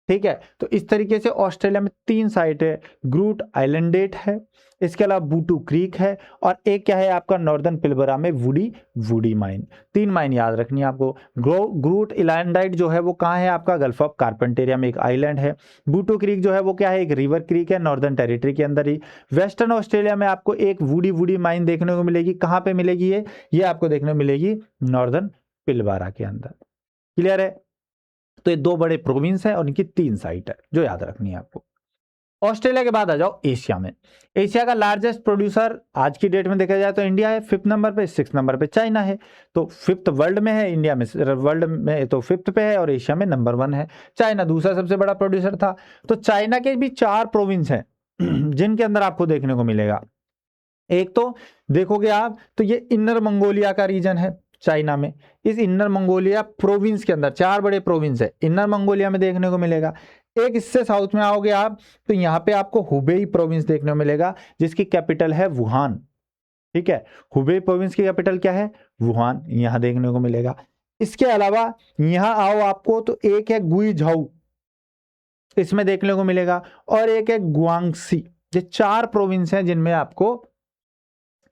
ठीक है। तो इस तरीके से ऑस्ट्रेलिया में 3 साइट है, ग्रूट आइलैंडेट है, इसके अलावा बूटू क्रीक है, और एक क्या है आपका नॉर्दर्न पिलबरा में वुडी वुडी माइन। 3 माइन याद रखनी है आपको। ग्रूट आइलैंडाइट जो है वो कहाँ है आपका, गल्फ ऑफ कारपेंटेरिया में एक आइलैंड है। बूटू क्रीक जो है वो क्या है, एक रिवर क्रीक है नॉर्दर्न टेरिटरी के अंदर ही। वेस्टर्न ऑस्ट्रेलिया में आपको एक वुडी वुडी माइन देखने को मिलेगी, कहाँ पे मिलेगी ये आपको देखने को मिलेगी नॉर्दर्न पिलबरा के अंदर। क्लियर है। तो ये 2 बड़े प्रोविंस है और इनकी 3 साइट है जो याद रखनी है आपको। ऑस्ट्रेलिया के बाद आ जाओ एशिया में। एशिया का लार्जेस्ट प्रोड्यूसर आज की डेट में देखा जाए तो इंडिया है 5th नंबर पे, 6th नंबर पे चाइना है। तो 5th वर्ल्ड में है, इंडिया में वर्ल्ड में तो 5th पे है, और एशिया में नंबर 1 है। चाइना दूसरा सबसे बड़ा प्रोड्यूसर था। तो चाइना के भी 4 प्रोविंस हैं जिनके अंदर आपको देखने को मिलेगा। एक तो देखोगे आप तो ये इनर मंगोलिया का रीजन है चाइना में। इस इनर मंगोलिया प्रोविंस के अंदर 4 बड़े प्रोविंस है, इनर मंगोलिया में देखने को मिलेगा। एक इससे साउथ में आओगे आप तो यहाँ पे आपको हुबेई प्रोविंस देखने को मिलेगा, जिसकी कैपिटल है वुहान, ठीक है। हुबेई प्रोविंस की कैपिटल क्या है, वुहान, यहाँ देखने को मिलेगा। इसके अलावा यहाँ आओ आपको तो एक है गुइझाऊ, इसमें देखने को मिलेगा, और एक है गुआंगसी। ये 4 प्रोविंस हैं जिनमें आपको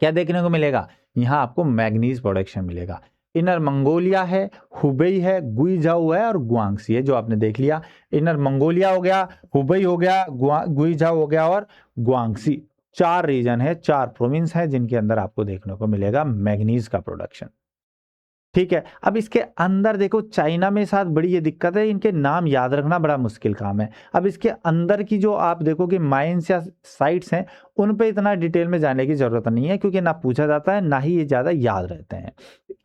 क्या देखने को मिलेगा, यहाँ आपको मैग्नीज प्रोडक्शन मिलेगा। इनर मंगोलिया है, हुबेई है, गुइझाऊ है और गुआंगसी है, जो आपने देख लिया। इनर मंगोलिया हो गया, हुबेई हो गया, गुइझाऊ हो गया और गुआंगसी। 4 रीजन है, 4 प्रोविंस है जिनके अंदर आपको देखने को मिलेगा मैग्नीज का प्रोडक्शन, ठीक है। अब इसके अंदर देखो चाइना में साथ बड़ी ये दिक्कत है, इनके नाम याद रखना बड़ा मुश्किल काम है। अब इसके अंदर की जो आप देखो कि माइंस या साइट्स हैं उन पे इतना डिटेल में जाने की जरूरत नहीं है, क्योंकि ना पूछा जाता है ना ही ये ज़्यादा याद रहते हैं।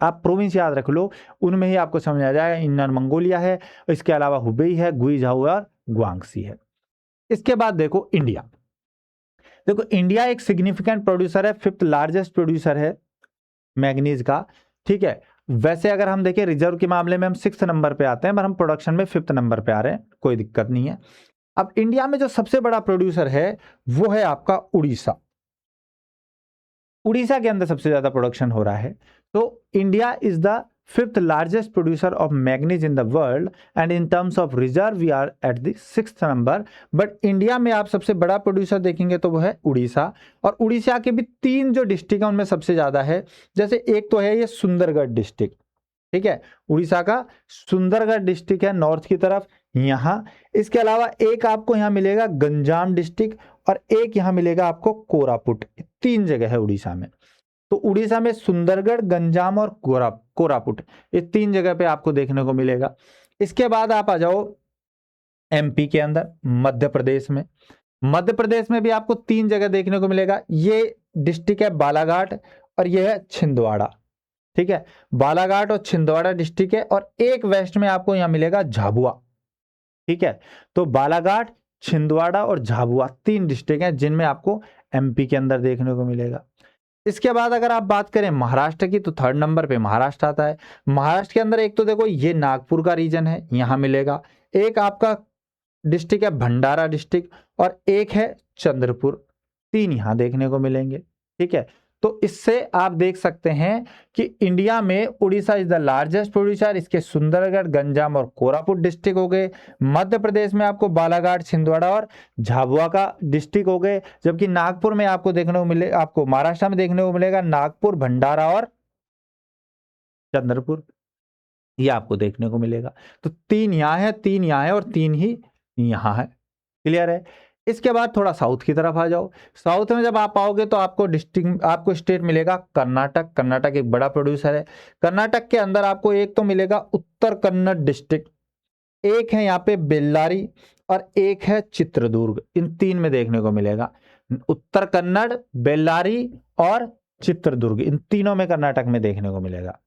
आप प्रोविंस याद रख लो, उनमें ही आपको समझ आ जाएगा। इनर मंगोलिया है, इसके अलावा हुबेई है, गुइझाऊ और गुआंगसी है। इसके बाद देखो इंडिया। देखो इंडिया एक सिग्निफिकेंट प्रोड्यूसर है, 5th लार्जेस्ट प्रोड्यूसर है मैग्नीज का, ठीक है। वैसे अगर हम देखें रिजर्व के मामले में हम 6th नंबर पे आते हैं, पर हम प्रोडक्शन में 5th नंबर पे आ रहे हैं, कोई दिक्कत नहीं है। अब इंडिया में जो सबसे बड़ा प्रोड्यूसर है वो है आपका उड़ीसा। उड़ीसा के अंदर सबसे ज्यादा प्रोडक्शन हो रहा है। तो India is the 5th largest producer of manganese in the world, and in terms of reserve we are at the 6th number. But India में आप सबसे बड़ा प्रोड्यूसर देखेंगे तो वो है उड़ीसा। और उड़ीसा के भी 3 जो डिस्ट्रिक्ट है उनमें सबसे ज्यादा है। जैसे एक तो है ये सुंदरगढ़ डिस्ट्रिक्ट, ठीक है, उड़ीसा का सुंदरगढ़ डिस्ट्रिक्ट है नॉर्थ की तरफ यहाँ। इसके अलावा एक आपको यहाँ मिलेगा गंजाम डिस्ट्रिक्ट, और एक यहाँ मिलेगा आपको कोरापुट। 3 जगह है उड़ीसा में। तो उड़ीसा में सुंदरगढ़, गंजाम और कोरापुट, ये 3 जगह पे आपको देखने को मिलेगा। इसके बाद आप आ जाओ एमपी के अंदर, मध्य प्रदेश में। मध्य प्रदेश में भी आपको 3 जगह देखने को मिलेगा। ये डिस्ट्रिक्ट है बालाघाट और ये है छिंदवाड़ा, ठीक है। बालाघाट और छिंदवाड़ा डिस्ट्रिक्ट है, और एक वेस्ट में आपको यहाँ मिलेगा झाबुआ, ठीक है। तो बालाघाट, छिंदवाड़ा और झाबुआ 3 डिस्ट्रिक्ट हैं जिनमें आपको एमपी के अंदर देखने को मिलेगा। इसके बाद अगर आप बात करें महाराष्ट्र की तो 3rd नंबर पे महाराष्ट्र आता है। महाराष्ट्र के अंदर एक तो देखो ये नागपुर का रीजन है, यहाँ मिलेगा। एक आपका डिस्ट्रिक्ट है भंडारा डिस्ट्रिक्ट, और एक है चंद्रपुर। 3 यहाँ देखने को मिलेंगे, ठीक है। तो इससे आप देख सकते हैं कि इंडिया में Orissa is the largest producer, इसके सुंदरगढ़, गंजाम और कोरापुट डिस्ट्रिक्ट हो गए। मध्य प्रदेश में आपको बालाघाट, छिंदवाड़ा और झाबुआ का डिस्ट्रिक्ट हो गए, जबकि नागपुर में आपको देखने को मिले, आपको महाराष्ट्र में देखने को मिलेगा नागपुर, भंडारा और चंद्रपुर, ये आपको देखने को मिलेगा। तो 3 यहाँ है, 3 यहाँ है और 3 ही यहाँ है। क्लियर है। इसके बाद थोड़ा साउथ की तरफ आ जाओ। साउथ में जब आप आओगे तो आपको डिस्ट्रिक्ट, आपको स्टेट मिलेगा कर्नाटक। कर्नाटक एक बड़ा प्रोड्यूसर है। कर्नाटक के अंदर आपको एक तो मिलेगा उत्तर कन्नड़ डिस्ट्रिक्ट, एक है यहाँ पे बेल्लारी और एक है चित्रदुर्ग। इन 3 में देखने को मिलेगा। उत्तर कन्नड़, बेल्लारी और चित्रदुर्ग, इन तीनों में कर्नाटक में देखने को मिलेगा।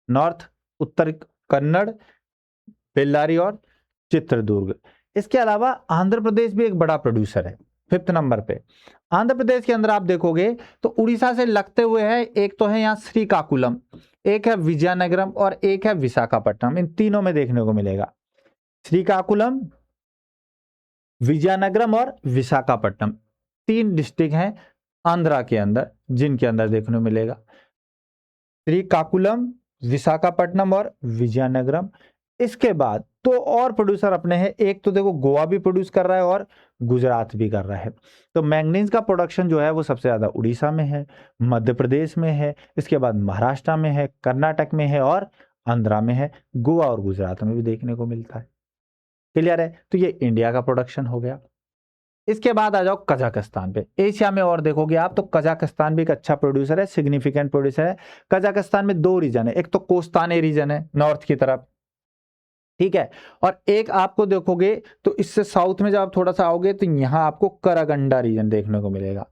नॉर्थ, उत्तर कन्नड़, बेल्लारी और चित्रदुर्ग। इसके अलावा आंध्र प्रदेश भी एक बड़ा प्रोड्यूसर है 5th नंबर पे। आंध्र प्रदेश के अंदर आप देखोगे तो उड़ीसा से लगते हुए है, एक तो है यहाँ श्रीकाकुलम, एक है विजयनगरम और एक है विशाखापट्टनम। इन तीनों में देखने को मिलेगा। श्रीकाकुलम, विजयनगरम और विशाखापट्टनम 3 डिस्ट्रिक्ट हैं आंध्रा के अंदर जिनके अंदर देखने को मिलेगा। श्रीकाकुलम, विशाखापट्टनम और विजयनगरम। इसके बाद तो और प्रोड्यूसर अपने हैं, एक तो देखो गोवा भी प्रोड्यूस कर रहा है और गुजरात भी कर रहा है। तो मैंगनीज का प्रोडक्शन जो है वो सबसे ज्यादा उड़ीसा में है, मध्य प्रदेश में है, इसके बाद महाराष्ट्र में है, कर्नाटक में है और आंध्रा में है। गोवा और गुजरात में भी देखने को मिलता है। क्लियर है। तो ये इंडिया का प्रोडक्शन हो गया। इसके बाद आ जाओ कजाकिस्तान पे। एशिया में और देखोगे आप तो कजाकिस्तान भी एक अच्छा प्रोड्यूसर है, सिग्निफिकेंट प्रोड्यूसर है। कजाकिस्तान में 2 रीजन है, एक तो कोस्ताने रीजन है नॉर्थ की तरफ, ठीक है, और एक आपको देखोगे तो इससे साउथ में जब आप थोड़ा सा आओगे तो यहाँ आपको करागंडा रीजन देखने को मिलेगा।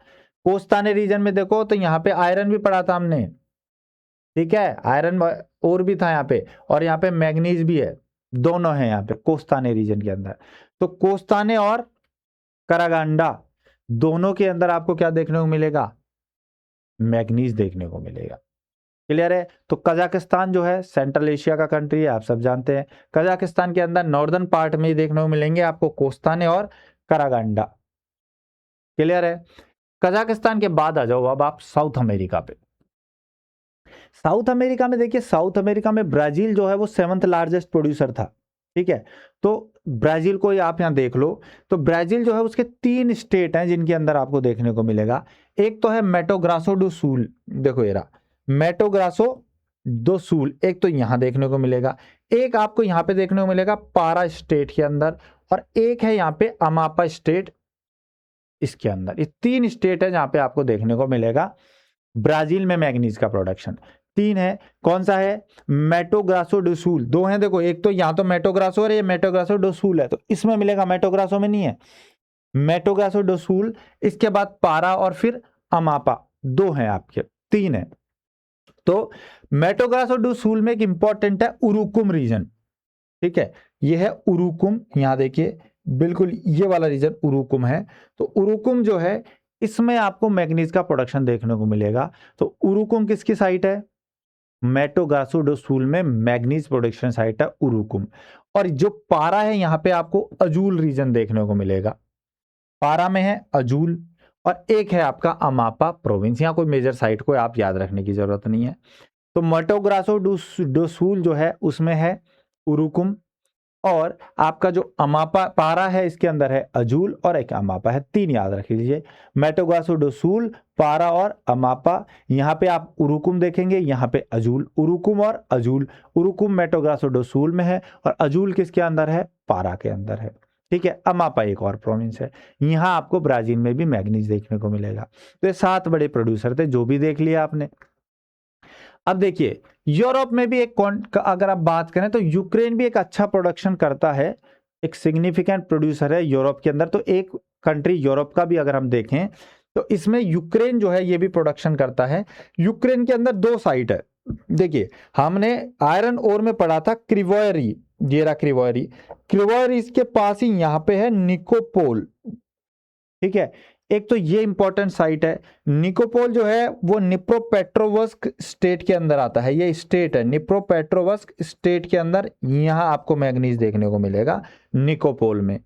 कोस्ताने रीजन में देखो तो यहाँ पे आयरन भी पड़ा था हमने, ठीक है, आयरन और भी था यहाँ पे, और यहाँ पे मैग्नीज भी है, दोनों है यहाँ पे कोस्ताने रीजन के अंदर। तो कोस्ताने और करागंडा दोनों के अंदर आपको क्या देखने को मिलेगा? मैग्नीज देखने को मिलेगा। क्लियर है। तो कजाकिस्तान जो है सेंट्रल एशिया का कंट्री है, आप सब जानते हैं। कजाकिस्तान के अंदर नॉर्दर्न पार्ट में ही देखने को मिलेंगे आपको कोस्ताने और करागंडा। क्लियर है। कजाकिस्तान के बाद आ जाओ अब आप साउथ अमेरिका पे। साउथ अमेरिका में देखिए, साउथ अमेरिका में ब्राजील जो है वो 7th लार्जेस्ट प्रोड्यूसर था, ठीक है। तो ब्राजील को आप यहां देख लो तो ब्राजील जो है उसके 3 स्टेट हैं जिनके अंदर आपको देखने को मिलेगा। एक तो है मैटो ग्रासो डू सूल, देखो ये रहा मैटो ग्रासो दो सूल, एक तो यहां देखने को मिलेगा, एक आपको यहां पे देखने को मिलेगा पारा स्टेट के अंदर, और एक है यहां पे अमापा स्टेट इसके अंदर। ये 3 स्टेट है जहां पे आपको देखने को मिलेगा ब्राजील में मैग्नीज का प्रोडक्शन। 3 है, कौन सा है? मेटो ग्रासो डो सूल। 2 है देखो, एक तो यहां तो मेटो ग्रासो और ये मेटो ग्रासो डो सूल है, तो इसमें मिलेगा, मेटो ग्रासो में नहीं है, मेटो ग्रासो डो सूल। इसके बाद पारा और फिर अमापा, 2 है आपके, 3 है। तो मेटो ग्रासो डो सूल में एक इंपॉर्टेंट है उरुकुम रीजन, ठीक है, ये है उरुकुम। यहां देखिए बिल्कुल ये वाला रीजन उरुकुम है। तो उरुकुम जो है इसमें आपको मैग्नीज का प्रोडक्शन देखने को मिलेगा। तो उरुकुम किसकी साइट है? मेटो ग्रासो डो सूल में मैग्नीज प्रोडक्शन साइट है उरुकुम। और जो पारा है यहां पे आपको अजूल रीजन देखने को मिलेगा, पारा में है अजूल, और एक है आपका अमापा प्रोविंस। यहां कोई मेजर साइट को आप याद रखने की जरूरत नहीं है। तो मेटो ग्रासो डो सूल जो है उसमें है उरुकुम, और आपका जो अमापा पारा है इसके अंदर है अजूल और एक अमापा है। 3 याद रख लीजिए, मेटो ग्रासो डो सूल, पारा और अमापा। यहाँ पे आप उरुकुम देखेंगे, यहाँ पे अजूल, उरुकुम और अजूल। उरुकुम मेटो ग्रासो डो सूल में है और अजूल किसके अंदर है? पारा के अंदर है, ठीक है। अमापा एक और प्रोविंस है। यहाँ आपको ब्राजील में भी मैग्नीज देखने को मिलेगा। तो ये 7 बड़े प्रोड्यूसर थे, जो भी देख लिया आपने। अब देखिए यूरोप में भी एक अगर आप बात करें तो यूक्रेन भी एक अच्छा प्रोडक्शन करता है, एक सिग्निफिकेंट प्रोड्यूसर है यूरोप के अंदर। तो एक कंट्री यूरोप का भी अगर हम देखें तो इसमें यूक्रेन जो है ये भी प्रोडक्शन करता है। यूक्रेन के अंदर 2 साइट है। देखिए हमने आयरन ओर में पढ़ा था क्रिवोयरी, ये रहा क्रिवोयरी। क्रिवोयरी इसके पास ही यहाँ पे है निकोपोल, ठीक है। एक तो ये इंपॉर्टेंट साइट है। निकोपोल जो है वो निप्रोपेट्रोवस्क स्टेट के अंदर आता है, ये स्टेट है निप्रोपेट्रोवस्क स्टेट के अंदर। यहां आपको मैग्नीज देखने को मिलेगा निकोपोल में।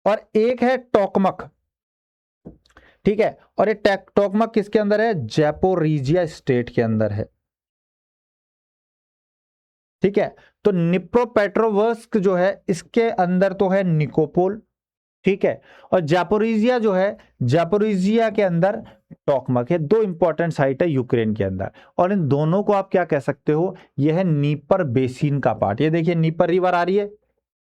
और एक है टोकमक, ठीक है। और ये टोकमक किसके अंदर है? जैपोरिजिया स्टेट के अंदर है, ठीक है। तो निप्रोपेट्रोवर्स्क जो है इसके अंदर तो है निकोपोल, ठीक है। और जापोरिजिया जो है, जापोरिजिया के अंदर टोकमक है। दो इंपॉर्टेंट साइट है यूक्रेन के अंदर, और इन दोनों को आप क्या कह सकते हो? यह है नीपर बेसिन का पार्ट। ये देखिए नीपर रिवर आ रही है,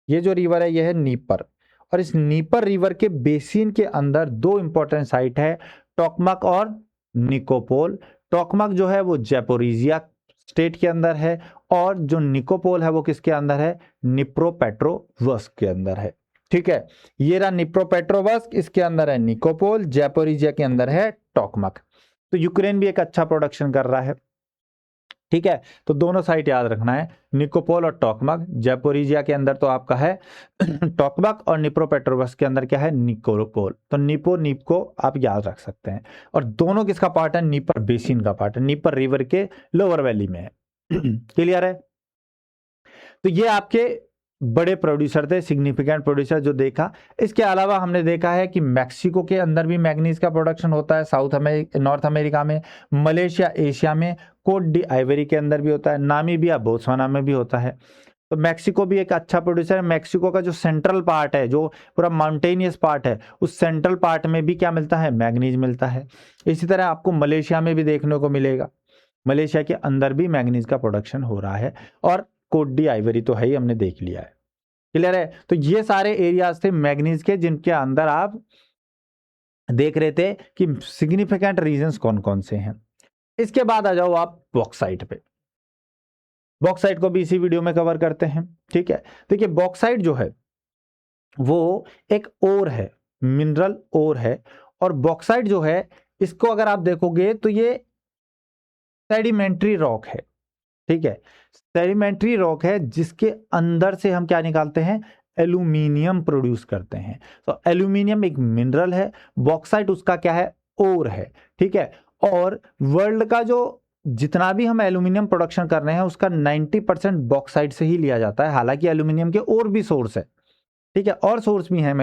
ये जो रिवर है ये है नीपर, और इस नीपर रिवर के बेसिन के अंदर दो इंपॉर्टेंट साइट है, टोकमक और निकोपोल। टोकमक जो है वो जैपोरिजिया स्टेट के अंदर है, और जो निकोपोल है वो किसके अंदर है? निप्रोपेट्रोवर्स्क के अंदर है, ठीक है। ये रहा निप्रोपेट्रोवर्स्क, इसके अंदर है निकोपोल, जैपोरिजिया के अंदर है टोकमक। तो यूक्रेन भी एक अच्छा प्रोडक्शन कर रहा है, ठीक है। तो दोनों साइट याद रखना है, निकोपोल और टोकमक। जैपोरिजिया के अंदर तो आपका है टोकमक, और निप्रोपेट्रोवर्स्क के अंदर क्या है? निकोपोल। तो नीप को आप याद रख सकते हैं। और दोनों किसका पार्ट है? नीपर बेसिन का पार्ट है, नीपर रिवर के लोअर वैली में है। क्लियर है? तो ये आपके बड़े प्रोड्यूसर थे, सिग्निफिकेंट प्रोड्यूसर जो देखा। इसके अलावा हमने देखा है कि मैक्सिको के अंदर भी मैग्नीज का प्रोडक्शन होता है, नॉर्थ अमेरिका में, मलेशिया एशिया में, कोट डी आइवरी के अंदर भी होता है, नामीबिया बोत्सवाना में भी होता है। तो मैक्सिको भी एक अच्छा प्रोड्यूसर है। मैक्सिको का जो सेंट्रल पार्ट है, जो पूरा माउंटेनियस पार्ट है, उस सेंट्रल पार्ट में भी क्या मिलता है? मैग्नीज मिलता है। इसी तरह आपको मलेशिया में भी देखने को मिलेगा, मलेशिया के अंदर भी मैग्नीज का प्रोडक्शन हो रहा है। और कोट डी आइवरी तो है ही, हमने देख लिया है। क्लियर है? तो ये सारे एरियाज थे मैग्नीज के, जिनके अंदर आप देख रहे थे कि सिग्निफिकेंट रीजंस कौन कौन से हैं। इसके बाद आ जाओ आप बॉक्साइट पे। बॉक्साइट को भी इसी वीडियो में कवर करते हैं, ठीक है। देखिए बॉक्साइट जो है वो एक ओर है, मिनरल ओर है। और बॉक्साइट जो है, इसको अगर आप देखोगे तो ये सेडिमेंट्री रॉक है, ठीक है। सेडिमेंट्री रॉक है, जिसके अंदर से हम क्या निकालते हैं? एल्यूमिनियम प्रोड्यूस करते हैं। तो एल्यूमिनियम एक मिनरल है, बॉक्साइट उसका क्या है? ओर है, ठीक है। और वर्ल्ड का जो जितना भी हम एल्यूमिनियम प्रोडक्शन कर रहे हैं उसका 90% बॉक्साइट से ही लिया जाता है। हालांकि एल्यूमिनियम के और भी सोर्स है, ठीक है, और सोर्स भी हैं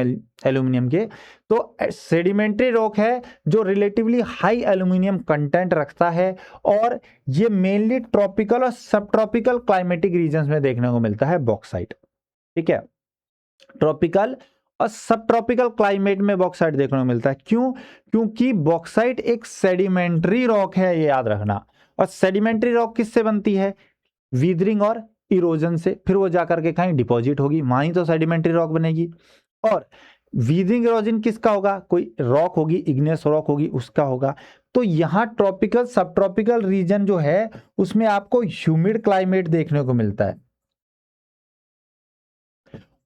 एल्यूमिनियम के। तो सेडिमेंट्री रॉक है जो रिलेटिवली हाई एल्यूमिनियम कंटेंट रखता है, और ये मेनली ट्रॉपिकल और सब ट्रॉपिकल क्लाइमेटिक रीजन्स में देखने को मिलता है बॉक्साइट, ठीक है। ट्रॉपिकल और सब ट्रॉपिकल क्लाइमेट में बॉक्साइट देखने को मिलता है। क्यों? क्योंकि बॉक्साइट एक सेडिमेंट्री रॉक है, ये याद रखना। और सेडिमेंट्री रॉक किससे बनती है? वीदरिंग और इरोजन से। फिर वो जाकर के कहीं डिपॉजिट होगी, वहां ही तो सेडिमेंट्री रॉक बनेगी। और वीदरिंग इरोजन किसका होगा? कोई रॉक होगी, इग्नियस रॉक होगी, उसका होगा। तो यहाँ ट्रॉपिकल सब ट्रॉपिकल रीजन जो है उसमें आपको ह्यूमिड क्लाइमेट देखने को मिलता है,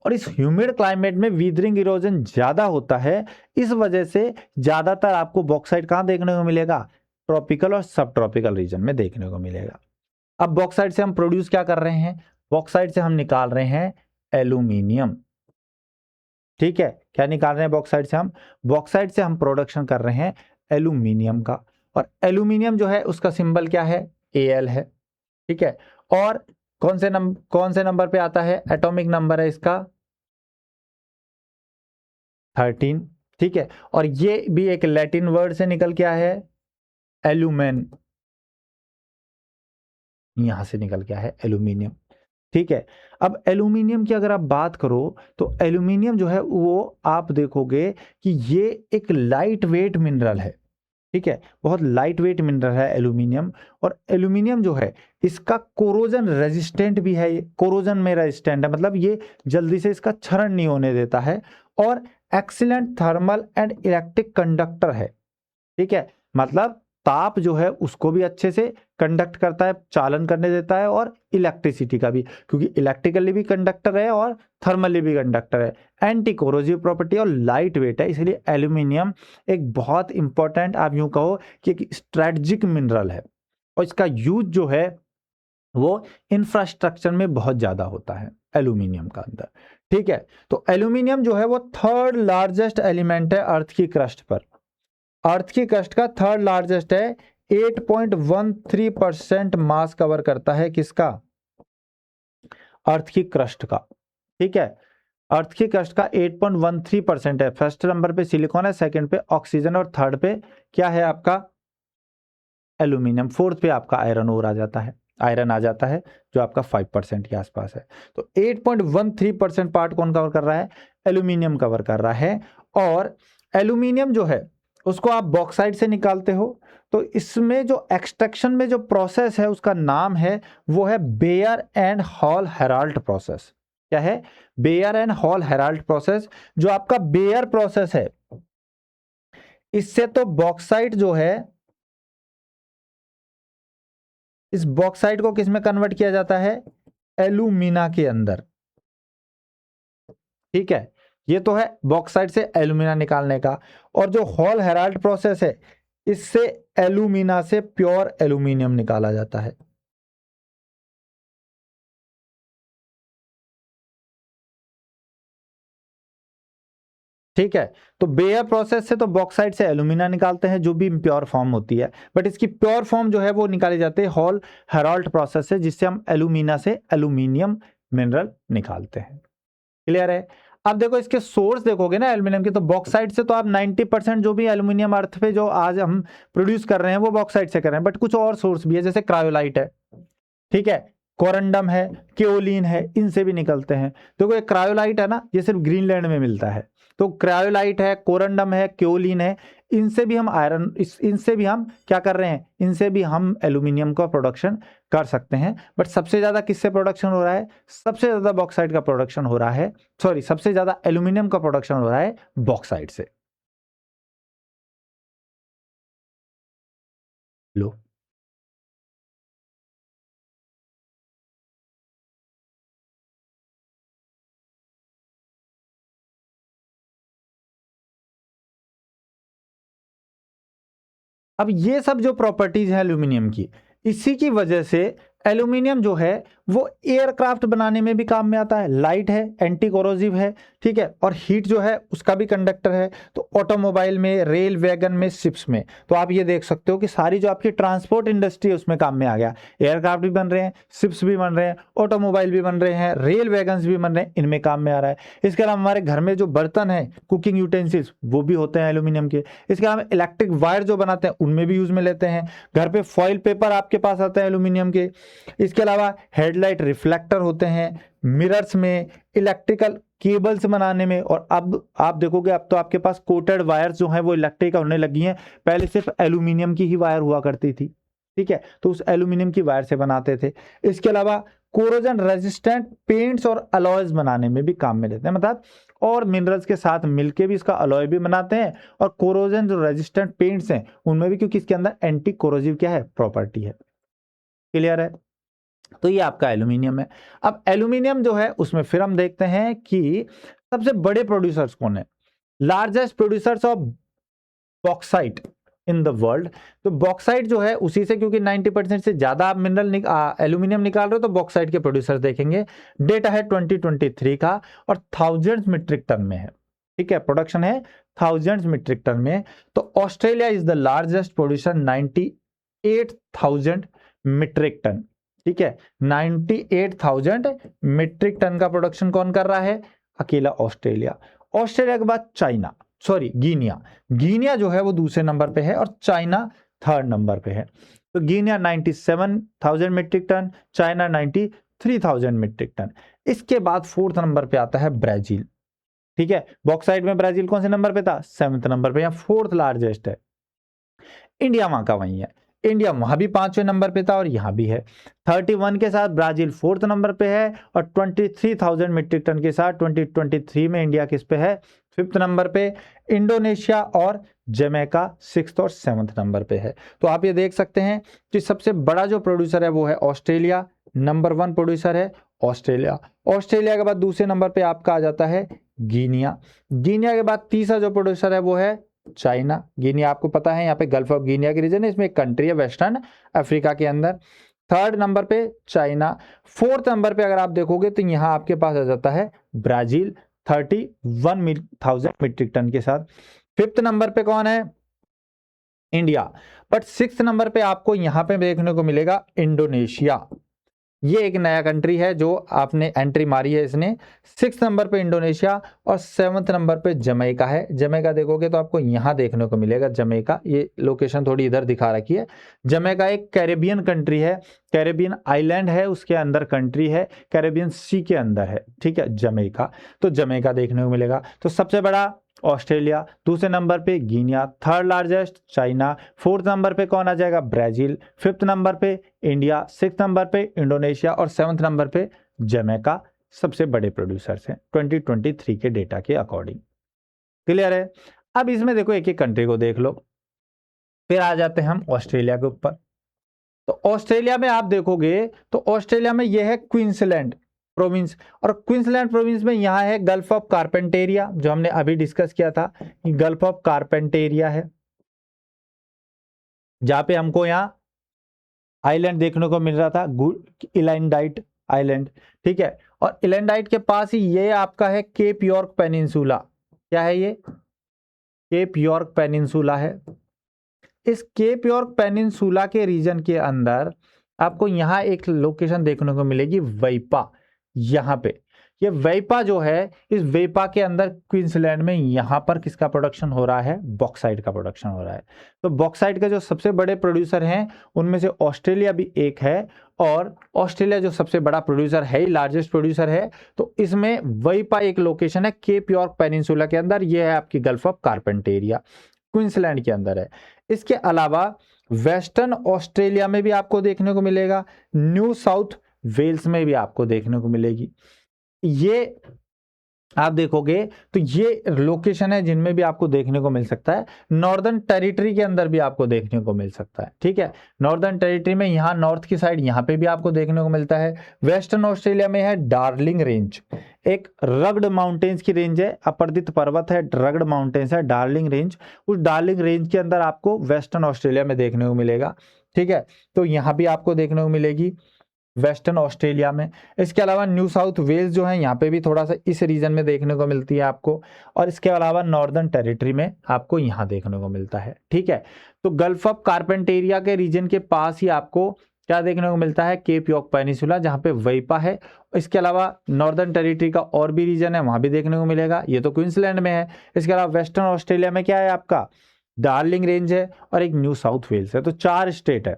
और इस ह्यूमिड क्लाइमेट में वीदरिंग इरोजन ज्यादा होता है। इस वजह से ज्यादातर आपको बॉक्साइट कहां देखने को मिलेगा? ट्रॉपिकल और सब ट्रॉपिकल रीजन में देखने को मिलेगा। अब बॉक्साइट से हम प्रोड्यूस क्या कर रहे हैं? बॉक्साइट से हम निकाल रहे हैं एल्यूमिनियम, ठीक है। क्या निकाल रहे हैं बॉक्साइट से हम? बॉक्साइट से हम प्रोडक्शन कर रहे हैं एल्यूमिनियम का। और एल्यूमिनियम जो है उसका सिंबल क्या है? Al है, ठीक है। और कौन से नंबर पे आता है? एटॉमिक नंबर है इसका 13, ठीक है। और ये भी एक लैटिन वर्ड से निकल के आया है, एल्यूमेन, यहां से निकल के आया है एल्यूमिनियम, ठीक है। अब एल्यूमिनियम की अगर आप बात करो तो एल्यूमिनियम जो है वो आप देखोगे कि ये एक लाइट वेट मिनरल है, ठीक है। बहुत लाइट वेट मिनरल है एल्यूमिनियम। और एल्यूमिनियम जो है इसका कोरोजन रेजिस्टेंट भी है, ये कोरोजन में रेजिस्टेंट है, मतलब ये जल्दी से इसका क्षरण नहीं होने देता है। और excellent thermal and electric conductor है, ठीक है। मतलब ताप जो है उसको भी अच्छे से कंडक्ट करता है, चालन करने देता है, और इलेक्ट्रिसिटी का भी, क्योंकि इलेक्ट्रिकली भी कंडक्टर है और थर्मली भी कंडक्टर है। एंटी कोरोजिव प्रॉपर्टी और लाइट वेट है, इसलिए एल्यूमिनियम एक बहुत इंपॉर्टेंट, आप यूं कहो कि एक स्ट्रेटजिक मिनरल है। और इसका यूज जो है वो इंफ्रास्ट्रक्चर में बहुत ज्यादा होता है एल्यूमिनियम का अंदर, ठीक है। तो एल्यूमिनियम जो है वो थर्ड लार्जेस्ट एलिमेंट है अर्थ की क्रस्ट पर। अर्थ की क्रस्ट का थर्ड लार्जेस्ट है, 8.13% मास कवर करता है किसका? अर्थ की क्रस्ट का, ठीक है। अर्थ की क्रस्ट का 8.13% है। फर्स्ट नंबर पे सिलिकॉन है, सेकंड पे ऑक्सीजन और थर्ड पे क्या है आपका एल्यूमिनियम, फोर्थ पे आपका आयरन ओर आ जाता है, आयरन आ जाता है जो आपका 5% के आसपास है। तो 8.13% पार्ट कौन कवर कर रहा है, एल्यूमिनियम कवर कर रहा है। और एल्यूमिनियम जो है उसको आप बॉक्साइट से निकालते हो, तो इसमें जो एक्सट्रैक्शन में जो प्रोसेस है उसका नाम है वो है Bayer and Hall Heroult process. क्या है, Bayer and Hall Heroult process. जो आपका बेयर प्रोसेस है इससे तो बॉक्साइट जो है, इस बॉक्साइट को किस में कन्वर्ट किया जाता है, एल्यूमिना के अंदर। ठीक है, ये तो है बॉक्साइट से एल्यूमिना निकालने का। और जो हॉल हेराल्ड प्रोसेस है इससे एल्यूमिना से प्योर एल्यूमिनियम निकाला जाता है। ठीक है, तो बेयर प्रोसेस से तो बॉक्साइट से एल्यूमिना निकालते हैं जो भी प्योर फॉर्म होती है, बट इसकी प्योर फॉर्म जो है वो निकाली जाती है हॉल हेराल्ड प्रोसेस से, जिससे हम एल्यूमिना से एल्यूमिनियम मिनरल निकालते हैं। क्लियर है। अब देखो इसके सोर्स देखोगे ना एल्यूमिनियम के, तो बॉक्साइट से तो आप 90% जो भी एल्यूमिनियम अर्थ पे जो आज हम प्रोड्यूस कर रहे हैं वो बॉक्साइट से कर रहे हैं, बट कुछ और सोर्स भी है जैसे क्रायोलाइट है, ठीक है, कोरंडम है, केओलिन है, इनसे भी निकलते हैं। देखो ये क्रायोलाइट है ना, ये सिर्फ ग्रीनलैंड में मिलता है, तो क्रायोलाइट है, कोरंडम है, केओलिन है, इनसे भी हम आयरन, इनसे भी हम क्या कर रहे हैं, इनसे भी हम एल्यूमिनियम का प्रोडक्शन कर सकते हैं। बट सबसे ज्यादा किससे प्रोडक्शन हो रहा है, सबसे ज्यादा बॉक्साइट का प्रोडक्शन हो रहा है, सॉरी सबसे ज्यादा एल्यूमिनियम का प्रोडक्शन हो रहा है बॉक्साइट से। लो, अब ये सब जो प्रॉपर्टीज है एल्यूमिनियम की, इसी की वजह से एल्यूमिनियम जो है वो एयरक्राफ्ट बनाने में भी काम में आता है। लाइट है, एंटी कोरोसिव है, ठीक है, और हीट जो है उसका भी कंडक्टर है। तो ऑटोमोबाइल में, रेल वैगन में, शिप्स में, तो आप ये देख सकते हो कि सारी जो आपकी ट्रांसपोर्ट इंडस्ट्री है उसमें काम में आ गया। एयरक्राफ्ट भी बन रहे हैं, शिप्स भी बन रहे हैं, ऑटोमोबाइल भी बन रहे हैं, रेल वैगन भी बन रहे हैं, इनमें काम में आ रहा है। इसके अलावा हमारे घर में जो बर्तन है, कुकिंग यूटेंसिल्स, वो भी होते हैं एल्यूमिनियम के। इसके अलावा इलेक्ट्रिक वायर जो बनाते हैं उनमें भी यूज में लेते हैं। घर पे फॉइल पेपर आपके पास आते हैं एल्यूमिनियम के। इसके अलावा हेडलाइट रिफ्लेक्टर होते हैं, मिरर्स में, इलेक्ट्रिकल केबल्स बनाने में। और अब आप देखोगे अब तो आपके पास कोटेड वायर्स जो हैं वो इलेक्ट्रिक होने लगी हैं, पहले सिर्फ एल्यूमिनियम की ही वायर हुआ करती थी, ठीक है, तो उस एल्यूमिनियम की वायर से बनाते थे। इसके अलावा कोरोजन रेजिस्टेंट पेंट्स और अलॉयज बनाने में भी काम में लेते हैं, मतलब और मिनरल्स के साथ मिलके भी इसका अलॉय भी बनाते हैं, और कोरोजन जो रेजिस्टेंट पेंट्स हैं उनमें भी, क्योंकि इसके अंदर एंटी कोरोजिव क्या है, प्रॉपर्टी है। क्लियर है। तो ये आपका एल्यूमिनियम है। अब एल्यूमिनियम जो है उसमें फिर हम देखते हैं कि सबसे बड़े प्रोड्यूसर्स कौन है, largest producers of bauxite in the world. तो बॉक्साइट जो है उसी से, क्योंकि 90% से ज्यादा आप मिनरल एल्यूमिनियम निकाल रहे हो, तो बॉक्साइट के प्रोड्यूसर देखेंगे। डेटा है 2023 का और थाउजेंड्स मीट्रिक टन में है, ठीक है, प्रोडक्शन है थाउजेंड्स मीट्रिक टन में। तो Australia is the largest producer, 98,000 metric ton, ठीक है, 98,000 मीट्रिक टन का प्रोडक्शन कौन कर रहा है, अकेला ऑस्ट्रेलिया। ऑस्ट्रेलिया के बाद चाइना, सॉरी गिनिया, गिनिया जो है वो दूसरे नंबर पे है और चाइना थर्ड नंबर पे है। तो Guinea 97,000 metric ton, China 93,000 metric ton. इसके बाद फोर्थ नंबर पे आता है ब्राजील, ठीक है, बॉक्साइट में ब्राजील कौन से नंबर पे था, 7th नंबर पे, या फोर्थ लार्जेस्ट है। इंडिया वहां का वही है, इंडिया वहां भी 5वें नंबर पे था और यहां भी है। 31 के साथ ब्राजील फोर्थ नंबर पे है, और 23,000 मीट्रिक टन के साथ 2023 में इंडिया किस पे है, 5th नंबर पे। इंडोनेशिया और जमैका 6th और 7th नंबर पे है। तो आप ये देख सकते हैं कि सबसे बड़ा जो प्रोड्यूसर है वो है ऑस्ट्रेलिया, नंबर 1 प्रोड्यूसर है ऑस्ट्रेलिया। ऑस्ट्रेलिया के बाद दूसरे नंबर पे आपका आ जाता है गिनिया। गिनिया के बाद तीसरा जो प्रोड्यूसर है वो है चाइना। गिनिया आपको पता है यहाँ पे गल्फ ऑफ गिनिया की रीजन है, इसमें एक कंट्री है वेस्टर्न अफ्रीका के अंदर। थर्ड नंबर पे चाइना। फोर्थ नंबर पे अगर आप देखोगे तो यहाँ आपके पास आ जाता है ब्राजील 31,000 मीट्रिक टन के साथ। 5th नंबर पे कौन है, इंडिया। बट 6th नंबर पे आपको यहाँ पे देखने को मिलेगा इंडोनेशिया। ये एक नया कंट्री है जो आपने एंट्री मारी है इसने। 6 नंबर पे इंडोनेशिया और 7th नंबर पे जमैका है। जमैका देखोगे तो आपको यहाँ देखने को मिलेगा जमैका, ये लोकेशन थोड़ी इधर दिखा रखी है। जमैका एक कैरेबियन कंट्री है, कैरेबियन आइलैंड है, उसके अंदर कंट्री है, कैरेबियन सी के अंदर है, ठीक है जमैका। तो जमैका देखने को मिलेगा। तो सबसे बड़ा ऑस्ट्रेलिया, दूसरे नंबर पे Guinea, third largest China, fourth number पे कौन आ जाएगा ब्राजील, फिफ्थ नंबर पे इंडिया, सिक्स नंबर पे इंडोनेशिया और 7th नंबर पे जमैका सबसे बड़े प्रोड्यूसर्स हैं 2023 के डेटा के अकॉर्डिंग। क्लियर है? अब इसमें देखो एक एक कंट्री को देख लो, फिर आ जाते हैं हम ऑस्ट्रेलिया के ऊपर। तो ऑस्ट्रेलिया में आप देखोगे तो ऑस्ट्रेलिया में यह है क्वींसलैंड प्रोविंस, और क्वींसलैंड प्रोविंस में यहां है गल्फ ऑफ कारपेंटेरिया, जो हमने अभी डिस्कस किया था कि गल्फ ऑफ कारपेंटेरिया है, जहां पे हमको यहां आइलैंड देखने को मिल रहा था इलैंडाइट आइलैंड, ठीक है। और इलैंडाइट के पास ही ये आपका है केप यॉर्क पेनिनसुला। क्या है ये? केप यॉर्क पेनिनसुला है। इस केप यॉर्क पेनिनसुला के रीजन के अंदर आपको यहाँ एक लोकेशन देखने को मिलेगी वैपा। यहाँ पे ये वैपा जो है, इस वैपा के अंदर क्वींसलैंड में यहाँ पर किसका प्रोडक्शन हो रहा है? बॉक्साइट का प्रोडक्शन हो रहा है। तो बॉक्साइट के जो सबसे बड़े प्रोड्यूसर हैं उनमें से ऑस्ट्रेलिया भी एक है, और ऑस्ट्रेलिया जो सबसे बड़ा प्रोड्यूसर है, लार्जेस्ट प्रोड्यूसर है। तो इसमें वैपा एक लोकेशन है केप यॉर्क पेनिनसुला के अंदर, ये है आपकी गल्फ ऑफ कारपेंटेरिया, क्वींसलैंड के अंदर है। इसके अलावा वेस्टर्न ऑस्ट्रेलिया में भी आपको देखने को मिलेगा, न्यू साउथ वेल्स में भी आपको देखने को मिलेगी। ये आप देखोगे तो ये लोकेशन है जिनमें भी आपको देखने को मिल सकता है। नॉर्दर्न टेरिटरी के अंदर भी आपको देखने को मिल सकता है, ठीक है। नॉर्दर्न टेरिटरी में यहाँ नॉर्थ की साइड यहाँ पे भी आपको देखने को मिलता है। वेस्टर्न ऑस्ट्रेलिया में है डार्लिंग रेंज, एक रग्ड माउंटेन्स की रेंज है, अपर्दित पर्वत है, रग्ड माउंटेन्स है, डार्लिंग रेंज। उस डार्लिंग रेंज के अंदर आपको वेस्टर्न ऑस्ट्रेलिया में देखने को मिलेगा, ठीक है। तो यहाँ भी आपको देखने को मिलेगी वेस्टर्न ऑस्ट्रेलिया में। इसके अलावा न्यू साउथ वेल्स जो है यहाँ पे भी थोड़ा सा इस रीजन में देखने को मिलती है आपको, और इसके अलावा नॉर्दर्न टेरिटरी में आपको यहाँ देखने को मिलता है, ठीक है। तो गल्फ ऑफ कारपेंटेरिया के रीजन के पास ही आपको क्या देखने को मिलता है? केप यॉर्क पेनिनसुला, जहाँ पे वैपा है। इसके अलावा नॉर्दर्न टेरिटरी का और भी रीजन है, वहां भी देखने को मिलेगा, ये तो क्वींसलैंड में है। इसके अलावा वेस्टर्न ऑस्ट्रेलिया में क्या है आपका? डार्लिंग रेंज है और एक न्यू साउथ वेल्स है। तो 4 स्टेट है,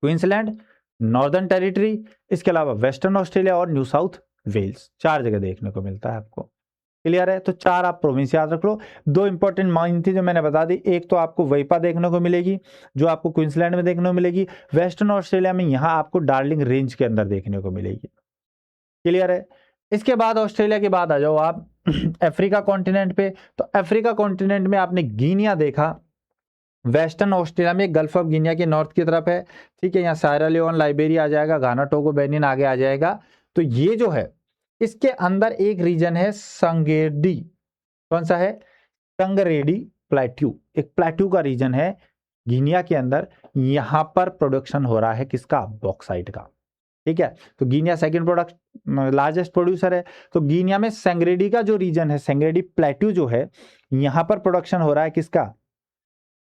क्वींसलैंड, नॉर्दर्न टेरिटरी, इसके अलावा वेस्टर्न ऑस्ट्रेलिया और न्यू साउथ वेल्स, 4 जगह देखने को मिलता है आपको। क्लियर है? तो 4 आप प्रोविंस याद रख लो। 2 इंपॉर्टेंट माइन थी जो मैंने बता दी, एक तो आपको वैपा देखने को मिलेगी जो आपको क्वींसलैंड में देखने को मिलेगी, वेस्टर्न ऑस्ट्रेलिया में यहाँ आपको डार्लिंग रेंज के अंदर देखने को मिलेगी। क्लियर है? इसके बाद ऑस्ट्रेलिया के बाद आ जाओ आप अफ्रीका कॉन्टिनेंट पे। तो अफ्रीका कॉन्टिनेंट में आपने गिनिया देखा, वेस्टर्न ऑस्ट्रेलिया में गल्फ ऑफ गिनिया के नॉर्थ की तरफ है, ठीक है। यहाँ सायरा लियोन, लाइबेरिया आ जाएगा, घाना, टोगो, बेनिन आगे आ जाएगा। तो ये जो है इसके अंदर एक रीजन है संगेडी। कौन सा है? संगरेडी प्लेट्यू, एक प्लेट्यू का रीजन है गिनिया के अंदर। यहां पर प्रोडक्शन हो रहा है किसका? बॉक्साइट का, ठीक है। तो Guinea second product largest producer है। तो गिनिया में संगरेडी का जो रीजन है, संगरेडी प्लेट्यू जो है, यहां पर प्रोडक्शन हो रहा है किसका?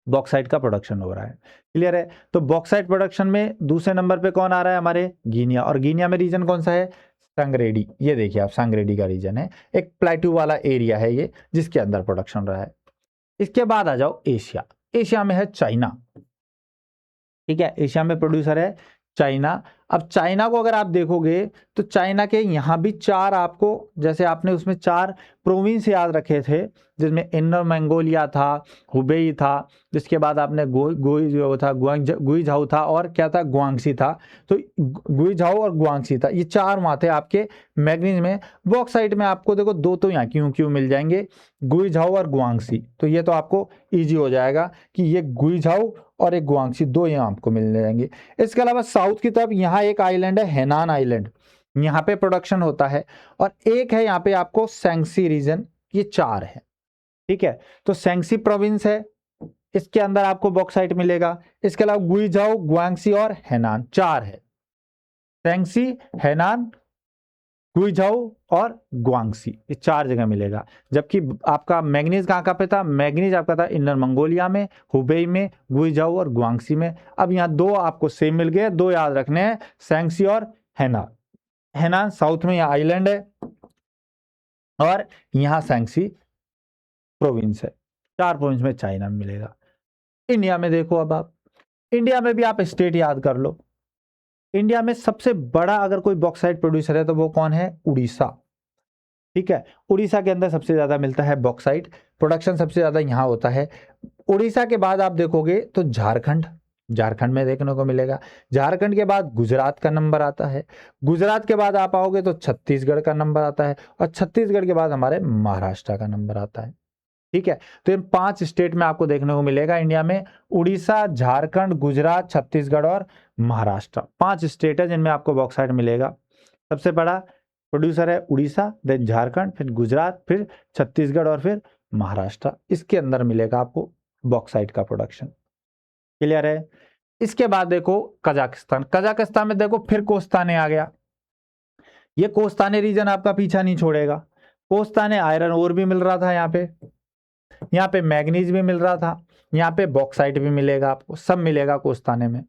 बॉक्साइट का प्रोडक्शन हो रहा है। क्लियर है? तो बॉक्साइट प्रोडक्शन में दूसरे नंबर पे कौन आ रहा है? हमारे गिनिया। और गिनिया में रीजन कौन सा है? संगरेडी। ये देखिए आप, संगरेडी का रीजन है, एक प्लेट्यू वाला एरिया है ये, जिसके अंदर प्रोडक्शन रहा है। इसके बाद आ जाओ एशिया। एशिया में है चाइना, ठीक है। एशिया में प्रोड्यूसर है चाइना। अब चाइना को अगर आप देखोगे तो चाइना के यहाँ भी 4 आपको, जैसे आपने उसमें 4 प्रोविंस याद रखे थे, जिसमें इनर मंगोलिया था, हुबेई था, जिसके बाद आपने गुइझाऊ था, और क्या था? गुआंगसी था। तो गुइझाऊ और गुआंगसी था, ये 4 वहाँ थे आपके मैग्नीज में। बॉक्साइट में आपको देखो 2 तो यहाँ क्यों मिल जाएंगे, गुइझाऊ और गुआंगसी। तो ये तो आपको ईजी हो जाएगा कि ये गुइझाऊ और एक गुआंगसी 2 यहाँ आपको मिल जाएंगे। इसके अलावा साउथ की तरफ यहाँ एक आइलैंड है हेनान आइलैंड, यहाँ पे प्रोडक्शन होता है। और एक है यहाँ पे आपको सैंक्सी रीजन, ये 4 है, ठीक है। तो सैंक्सी प्रोविंस है, इसके अंदर आपको बॉक्साइट मिलेगा। इसके अलावा गुइझाऊ, गुआंगसी और हेनान, 4 है। सैंक्सी, हेनान, गुइझाऊ और गुआंगसी, ये 4 जगह मिलेगा। जबकि आपका मैग्नीज कहाँ पे था? मैग्नीज आपका था इनर मंगोलिया में, हुबेई में, गुइझाऊ और गुआंगसी में। अब यहाँ 2 आपको सेम मिल गए, 2 याद रखने हैं, सैंक्सी और हेनान। हेनान साउथ में यहाँ आइलैंड है और यहाँ सैंक्सी प्रोविंस है। 4 प्रोविंस में चाइना में मिलेगा। इंडिया में देखो, अब आप इंडिया में भी आप स्टेट याद कर लो। इंडिया में सबसे बड़ा अगर कोई बॉक्साइट प्रोड्यूसर है तो वो कौन है? उड़ीसा। ठीक है, उड़ीसा के अंदर सबसे ज्यादा मिलता है बॉक्साइट, प्रोडक्शन सबसे ज्यादा यहाँ होता है। उड़ीसा के बाद आप देखोगे तो झारखंड, झारखंड में देखने को मिलेगा। झारखंड के बाद गुजरात का नंबर आता है। गुजरात के बाद आप आओगे तो छत्तीसगढ़ का नंबर आता है और छत्तीसगढ़ के बाद हमारे महाराष्ट्र का नंबर आता है। ठीक है, तो इन 5 स्टेट में आपको देखने को मिलेगा इंडिया में। उड़ीसा, झारखंड, गुजरात, छत्तीसगढ़ और महाराष्ट्र, 5 स्टेट है जिनमें आपको बॉक्साइट मिलेगा। सबसे बड़ा प्रोड्यूसर है उड़ीसा, देन झारखंड, फिर गुजरात, फिर छत्तीसगढ़ और फिर महाराष्ट्र। इसके अंदर मिलेगा आपको बॉक्साइट का प्रोडक्शन। क्लियर है? इसके बाद देखो कजाकिस्तान। कजाकिस्तान में देखो फिर कोस्ताने आ गया। ये कोस्ताने रीजन आपका पीछा नहीं छोड़ेगा। कोस्ताने आयरन ओर भी मिल रहा था, यहाँ पे मैग्नीज भी मिल रहा था, यहाँ पे बॉक्साइट भी मिलेगा आपको, सब मिलेगा कोस्ताने में।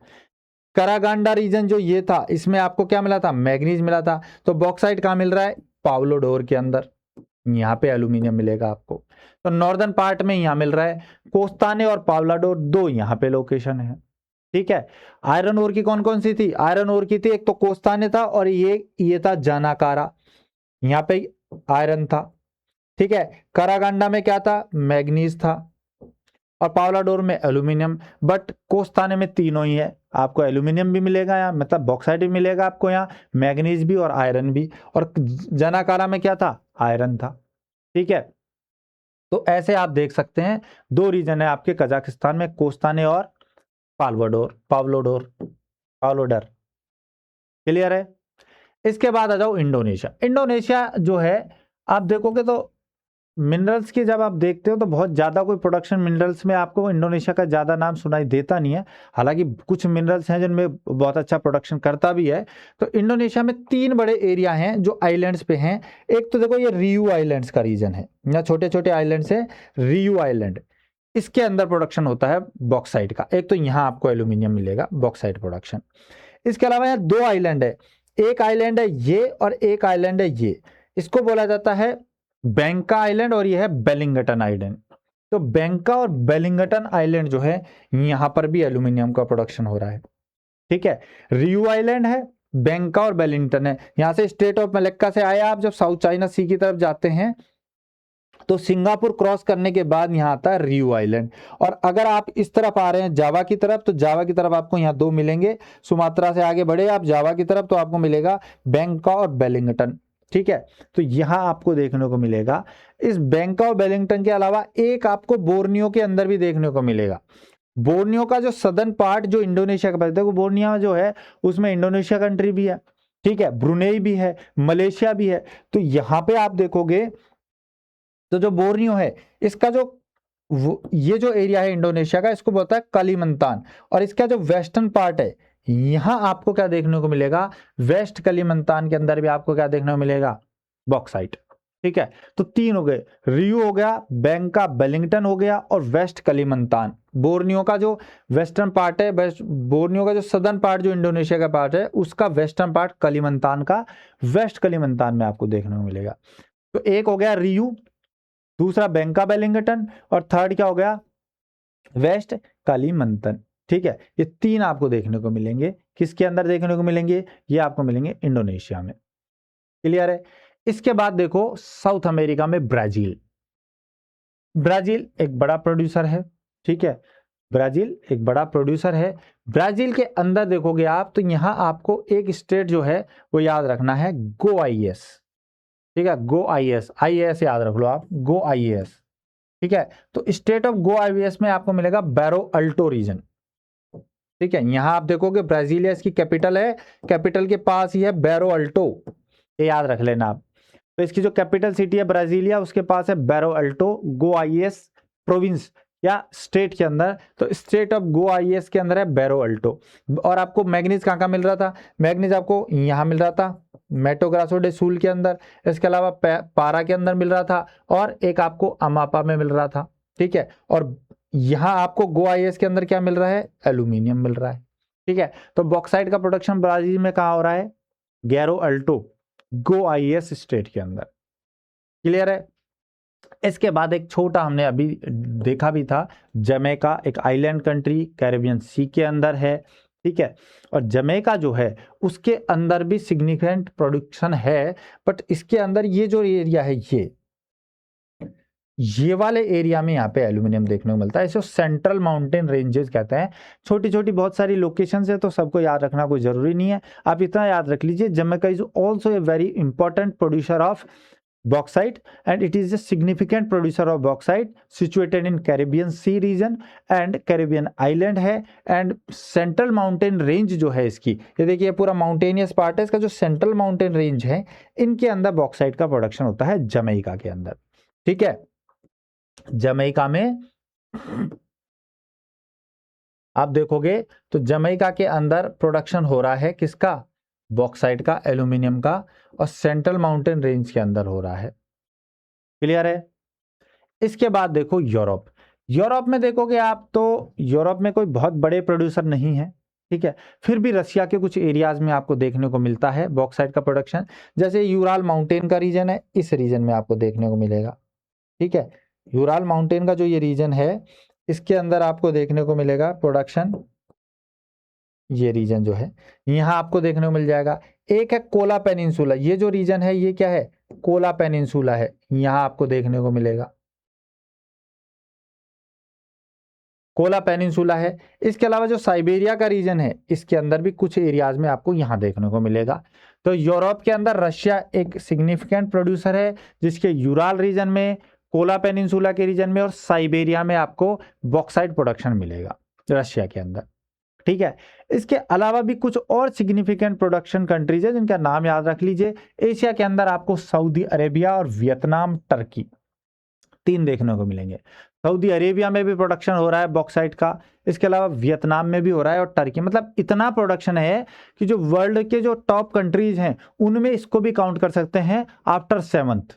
करागांडा रीजन जो ये था, इसमें आपको क्या मिला था? मैग्नीज मिला था। तो बॉक्साइट कहाँ मिल रहा है? पावलोडोर के अंदर, यहाँ पे एल्यूमिनियम मिलेगा आपको। तो नॉर्दर्न पार्ट में यहाँ मिल रहा है। कोस्ताने और पावलाडोर दो यहाँ पे लोकेशन है। ठीक है, आयरन ओर की कौन कौन सी थी? आयरन ओर की थी एक तो कोस्ताने था और ये था जानाकारा, यहाँ पे आयरन था। ठीक है, करागांडा में क्या था? मैग्नीज था और पावलाडोर में एल्यूमिनियम। बट कोस्ताने में तीनों ही है, आपको एल्यूमिनियम भी मिलेगा यहाँ, मतलब बॉक्साइट भी मिलेगा आपको यहाँ, मैग्नीज भी और आयरन भी। और जनाकारा में क्या था? आयरन था। ठीक है, तो ऐसे आप देख सकते हैं 2 रीजन है आपके कजाकिस्तान में, कोस्ताने और पावलोडर। क्लियर है? इसके बाद आ जाओ इंडोनेशिया। इंडोनेशिया जो है, आप देखोगे तो मिनरल्स की जब आप देखते हो तो बहुत ज़्यादा कोई प्रोडक्शन मिनरल्स में आपको इंडोनेशिया का ज़्यादा नाम सुनाई देता नहीं है। हालांकि कुछ मिनरल्स हैं जिनमें बहुत अच्छा प्रोडक्शन करता भी है। तो इंडोनेशिया में 3 बड़े एरिया हैं जो आइलैंड्स पे हैं। एक तो देखो ये रियू आइलैंड्स का रीजन है, यहाँ छोटे छोटे आइलैंड्स हैं, रियू आइलैंड, इसके अंदर प्रोडक्शन होता है बॉक्साइट का। एक तो यहाँ आपको एल्यूमिनियम मिलेगा, बॉक्साइट प्रोडक्शन। इसके अलावा यहाँ 2 आइलैंड है, एक आइलैंड है ये और एक आइलैंड है ये, इसको बोला जाता है बैंका आइलैंड और ये है बेलिंगटन आइलैंड। तो बैंका और बेलिंगटन आइलैंड जो है, यहां पर भी एल्यूमिनियम का प्रोडक्शन हो रहा है। ठीक है, रियू आइलैंड है, बैंका और बेलिंगटन है। यहां से स्टेट ऑफ मलक्का से आया, आप जब साउथ चाइना सी की तरफ जाते हैं तो सिंगापुर क्रॉस करने के बाद यहां आता है रियू आइलैंड। और अगर आप इस तरफ आ रहे हैं जावा की तरफ, तो जावा की तरफ आपको यहाँ 2 मिलेंगे। सुमात्रा से आगे बढ़े आप जावा की तरफ तो आपको मिलेगा बैंका और बेलिंगटन। ठीक है, तो यहां आपको देखने को मिलेगा। इस बैंका और बेलिंगटन के अलावा एक आपको बोर्नियो के अंदर भी देखने को मिलेगा। बोर्नियो का जो सदर्न पार्ट जो इंडोनेशिया का पास, देखो बोर्नियो जो है उसमें इंडोनेशिया कंट्री भी है, ठीक है, ब्रुनेई भी है, मलेशिया भी है। तो यहां पे आप देखोगे तो जो बोर्नियो है, इसका जो ये जो एरिया है इंडोनेशिया का, इसको बोलता है कलिमंतान। और इसका जो वेस्टर्न पार्ट है, यहां आपको क्या देखने को मिलेगा? वेस्ट कलिमंतान के अंदर भी आपको क्या देखने को मिलेगा? बॉक्साइट। ठीक है, तो 3 हो गए, रियू हो गया, बैंका बेलिंगटन हो गया और वेस्ट कलिमंतान। बोर्नियो का जो वेस्टर्न पार्ट है, बोर्नियो का जो सदर्न पार्ट जो इंडोनेशिया का पार्ट है, उसका वेस्टर्न पार्ट कलिमंतान का वेस्ट कलिमंतान में आपको देखने को मिलेगा। तो एक हो गया रियू, दूसरा बैंका बेलिंगटन और थर्ड क्या हो गया? वेस्ट कलिमंतन। ठीक है, ये 3 आपको देखने को मिलेंगे। किसके अंदर देखने को मिलेंगे? ये आपको मिलेंगे इंडोनेशिया में। क्लियर है? इसके बाद देखो साउथ अमेरिका में ब्राजील। ब्राजील एक बड़ा प्रोड्यूसर है। ठीक है, ब्राजील एक बड़ा प्रोड्यूसर है। ब्राजील के अंदर देखोगे आप तो यहां आपको एक स्टेट जो है वो याद रखना है, गोआईएस। ठीक है, गोआईएस, आईएएस याद रख लो आप, गोआईएस। ठीक है, तो स्टेट ऑफ गोआईएस में आपको मिलेगा बैरो अल्टो रीजन। ठीक है, यहां आप देखोगे ब्राजीलिया इसकी कैपिटल है, कैपिटल के पास ही है बैरो अल्टो, ये याद रख लेना आप। तो इसकी जो कैपिटल सिटी है ब्राजीलिया, उसके पास है बैरो अल्टो, गोआईएस प्रोविंस या स्टेट के अंदर। तो स्टेट ऑफ गोआईएस के अंदर है बैरो अल्टो। और आपको मैग्नीज कहाँ मिल रहा था? मैग्नीज आपको यहाँ मिल रहा था, मेटो ग्रासो डे सूल के अंदर। इसके अलावा पारा के अंदर मिल रहा था और एक आपको अमापा में मिल रहा था। ठीक है, और यहाँ आपको गोआईएस के अंदर क्या मिल रहा है? एल्यूमिनियम मिल रहा है। ठीक है, तो बॉक्साइट का प्रोडक्शन ब्राजील में कहाँ हो रहा है? गैरो अल्टो, गोआईएस स्टेट के अंदर। क्लियर है। इसके बाद एक छोटा हमने अभी देखा भी था, जमैका, एक आइलैंड कंट्री कैरेबियन सी के अंदर है, ठीक है। और जमैका जो है उसके अंदर भी सिग्निफिकेंट प्रोडक्शन है, बट इसके अंदर ये जो एरिया है, ये वाले एरिया में यहाँ पे एल्यूमिनियम देखने को मिलता है। इसे सेंट्रल माउंटेन रेंजेस कहते हैं। छोटी छोटी बहुत सारी लोकेशंस है, तो सबको याद रखना कोई जरूरी नहीं है। आप इतना याद रख लीजिए, Jamaica is also a very important producer of bauxite and it is a significant producer of bauxite situated in Caribbean Sea region and Caribbean island है। and central mountain range जो है इसकी, ये देखिए पूरा माउंटेनियस पार्ट है इसका, जो सेंट्रल माउंटेन रेंज है इनके अंदर बॉक्साइट का प्रोडक्शन होता है जमैका के अंदर, ठीक है। जमैका में आप देखोगे तो जमैका के अंदर प्रोडक्शन हो रहा है किसका, बॉक्साइट का, एल्यूमिनियम का, और सेंट्रल माउंटेन रेंज के अंदर हो रहा है। क्लियर है। इसके बाद देखो यूरोप। यूरोप में देखोगे आप तो यूरोप में कोई बहुत बड़े प्रोड्यूसर नहीं है, ठीक है। फिर भी रशिया के कुछ एरियाज में आपको देखने को मिलता है बॉक्साइट का प्रोडक्शन। जैसे यूराल माउंटेन का रीजन है, इस रीजन में आपको देखने को मिलेगा, ठीक है। यूराल माउंटेन का जो ये रीजन है इसके अंदर आपको देखने को मिलेगा प्रोडक्शन। ये रीजन जो है यहाँ आपको देखने को मिल जाएगा। एक है कोला पेनिनसुला, ये जो रीजन है ये क्या है, कोला पेनिनसुला है, यहाँ आपको देखने को मिलेगा कोला पेनिनसुला है। इसके अलावा जो साइबेरिया का रीजन है इसके अंदर भी कुछ एरियाज में आपको यहाँ देखने को मिलेगा। तो यूरोप के अंदर रशिया एक सिग्निफिकेंट प्रोड्यूसर है, जिसके यूराल रीजन में, कोला पेनिनसुला के रीजन में और साइबेरिया में आपको बॉक्साइट प्रोडक्शन मिलेगा रशिया के अंदर, ठीक है। इसके अलावा भी कुछ और सिग्निफिकेंट प्रोडक्शन कंट्रीज है जिनका नाम याद रख लीजिए। एशिया के अंदर आपको सऊदी अरेबिया और वियतनाम, टर्की, 3 देखने को मिलेंगे। सऊदी अरेबिया में भी प्रोडक्शन हो रहा है बॉक्साइट का, इसके अलावा वियतनाम में भी हो रहा है और टर्की, मतलब इतना प्रोडक्शन है कि जो वर्ल्ड के जो टॉप कंट्रीज हैं उनमें इसको भी काउंट कर सकते हैं आफ्टर 7th,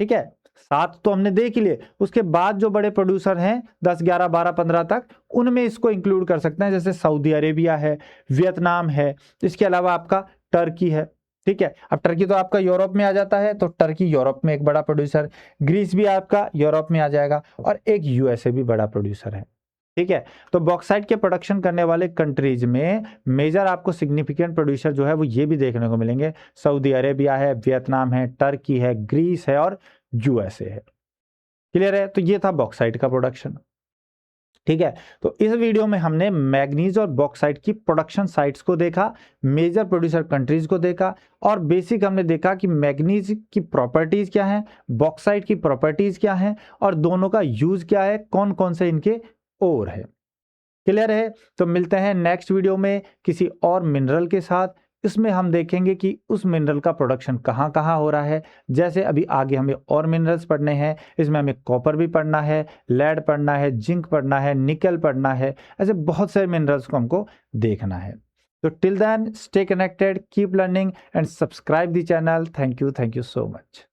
ठीक है। 7 तो हमने देख लिए, उसके बाद जो बड़े प्रोड्यूसर हैं 10, 11, 12, 15 तक, उनमें इसको इंक्लूड कर सकते हैं। जैसे सऊदी अरेबिया है, वियतनाम है, इसके अलावा आपका टर्की है, ठीक है। अब टर्की तो आपका यूरोप में आ जाता है, तो टर्की यूरोप में एक बड़ा प्रोड्यूसर, ग्रीस भी आपका यूरोप में आ जाएगा, और एक यूएसए भी बड़ा प्रोड्यूसर है, ठीक है। तो बॉक्साइट के प्रोडक्शन करने वाले कंट्रीज में मेजर आपको सिग्निफिकेंट प्रोड्यूसर जो है वो ये भी देखने को मिलेंगे। सऊदी अरेबिया है, वियतनाम है, टर्की है, ग्रीस है और यूएसए है। क्लियर है। तो ये था बॉक्साइट का प्रोडक्शन, ठीक है। तो इस वीडियो में हमने मैग्नीज और बॉक्साइट की प्रोडक्शन साइट्स को देखा, मेजर प्रोड्यूसर कंट्रीज को देखा, और बेसिक हमने देखा कि मैग्नीज की प्रॉपर्टीज क्या हैं, बॉक्साइट की प्रॉपर्टीज क्या हैं, और दोनों का यूज क्या है, कौन कौन से इनके ओर है। क्लियर है। तो मिलते हैं नेक्स्ट वीडियो में किसी और मिनरल के साथ। इसमें हम देखेंगे कि उस मिनरल का प्रोडक्शन कहाँ कहाँ हो रहा है। जैसे अभी आगे हमें और मिनरल्स पढ़ने हैं, इसमें हमें कॉपर भी पढ़ना है, लेड पढ़ना है, जिंक पढ़ना है, निकल पढ़ना है, ऐसे बहुत सारे मिनरल्स को हमको देखना है। तो till then stay connected, keep learning and subscribe the channel. Thank you so much.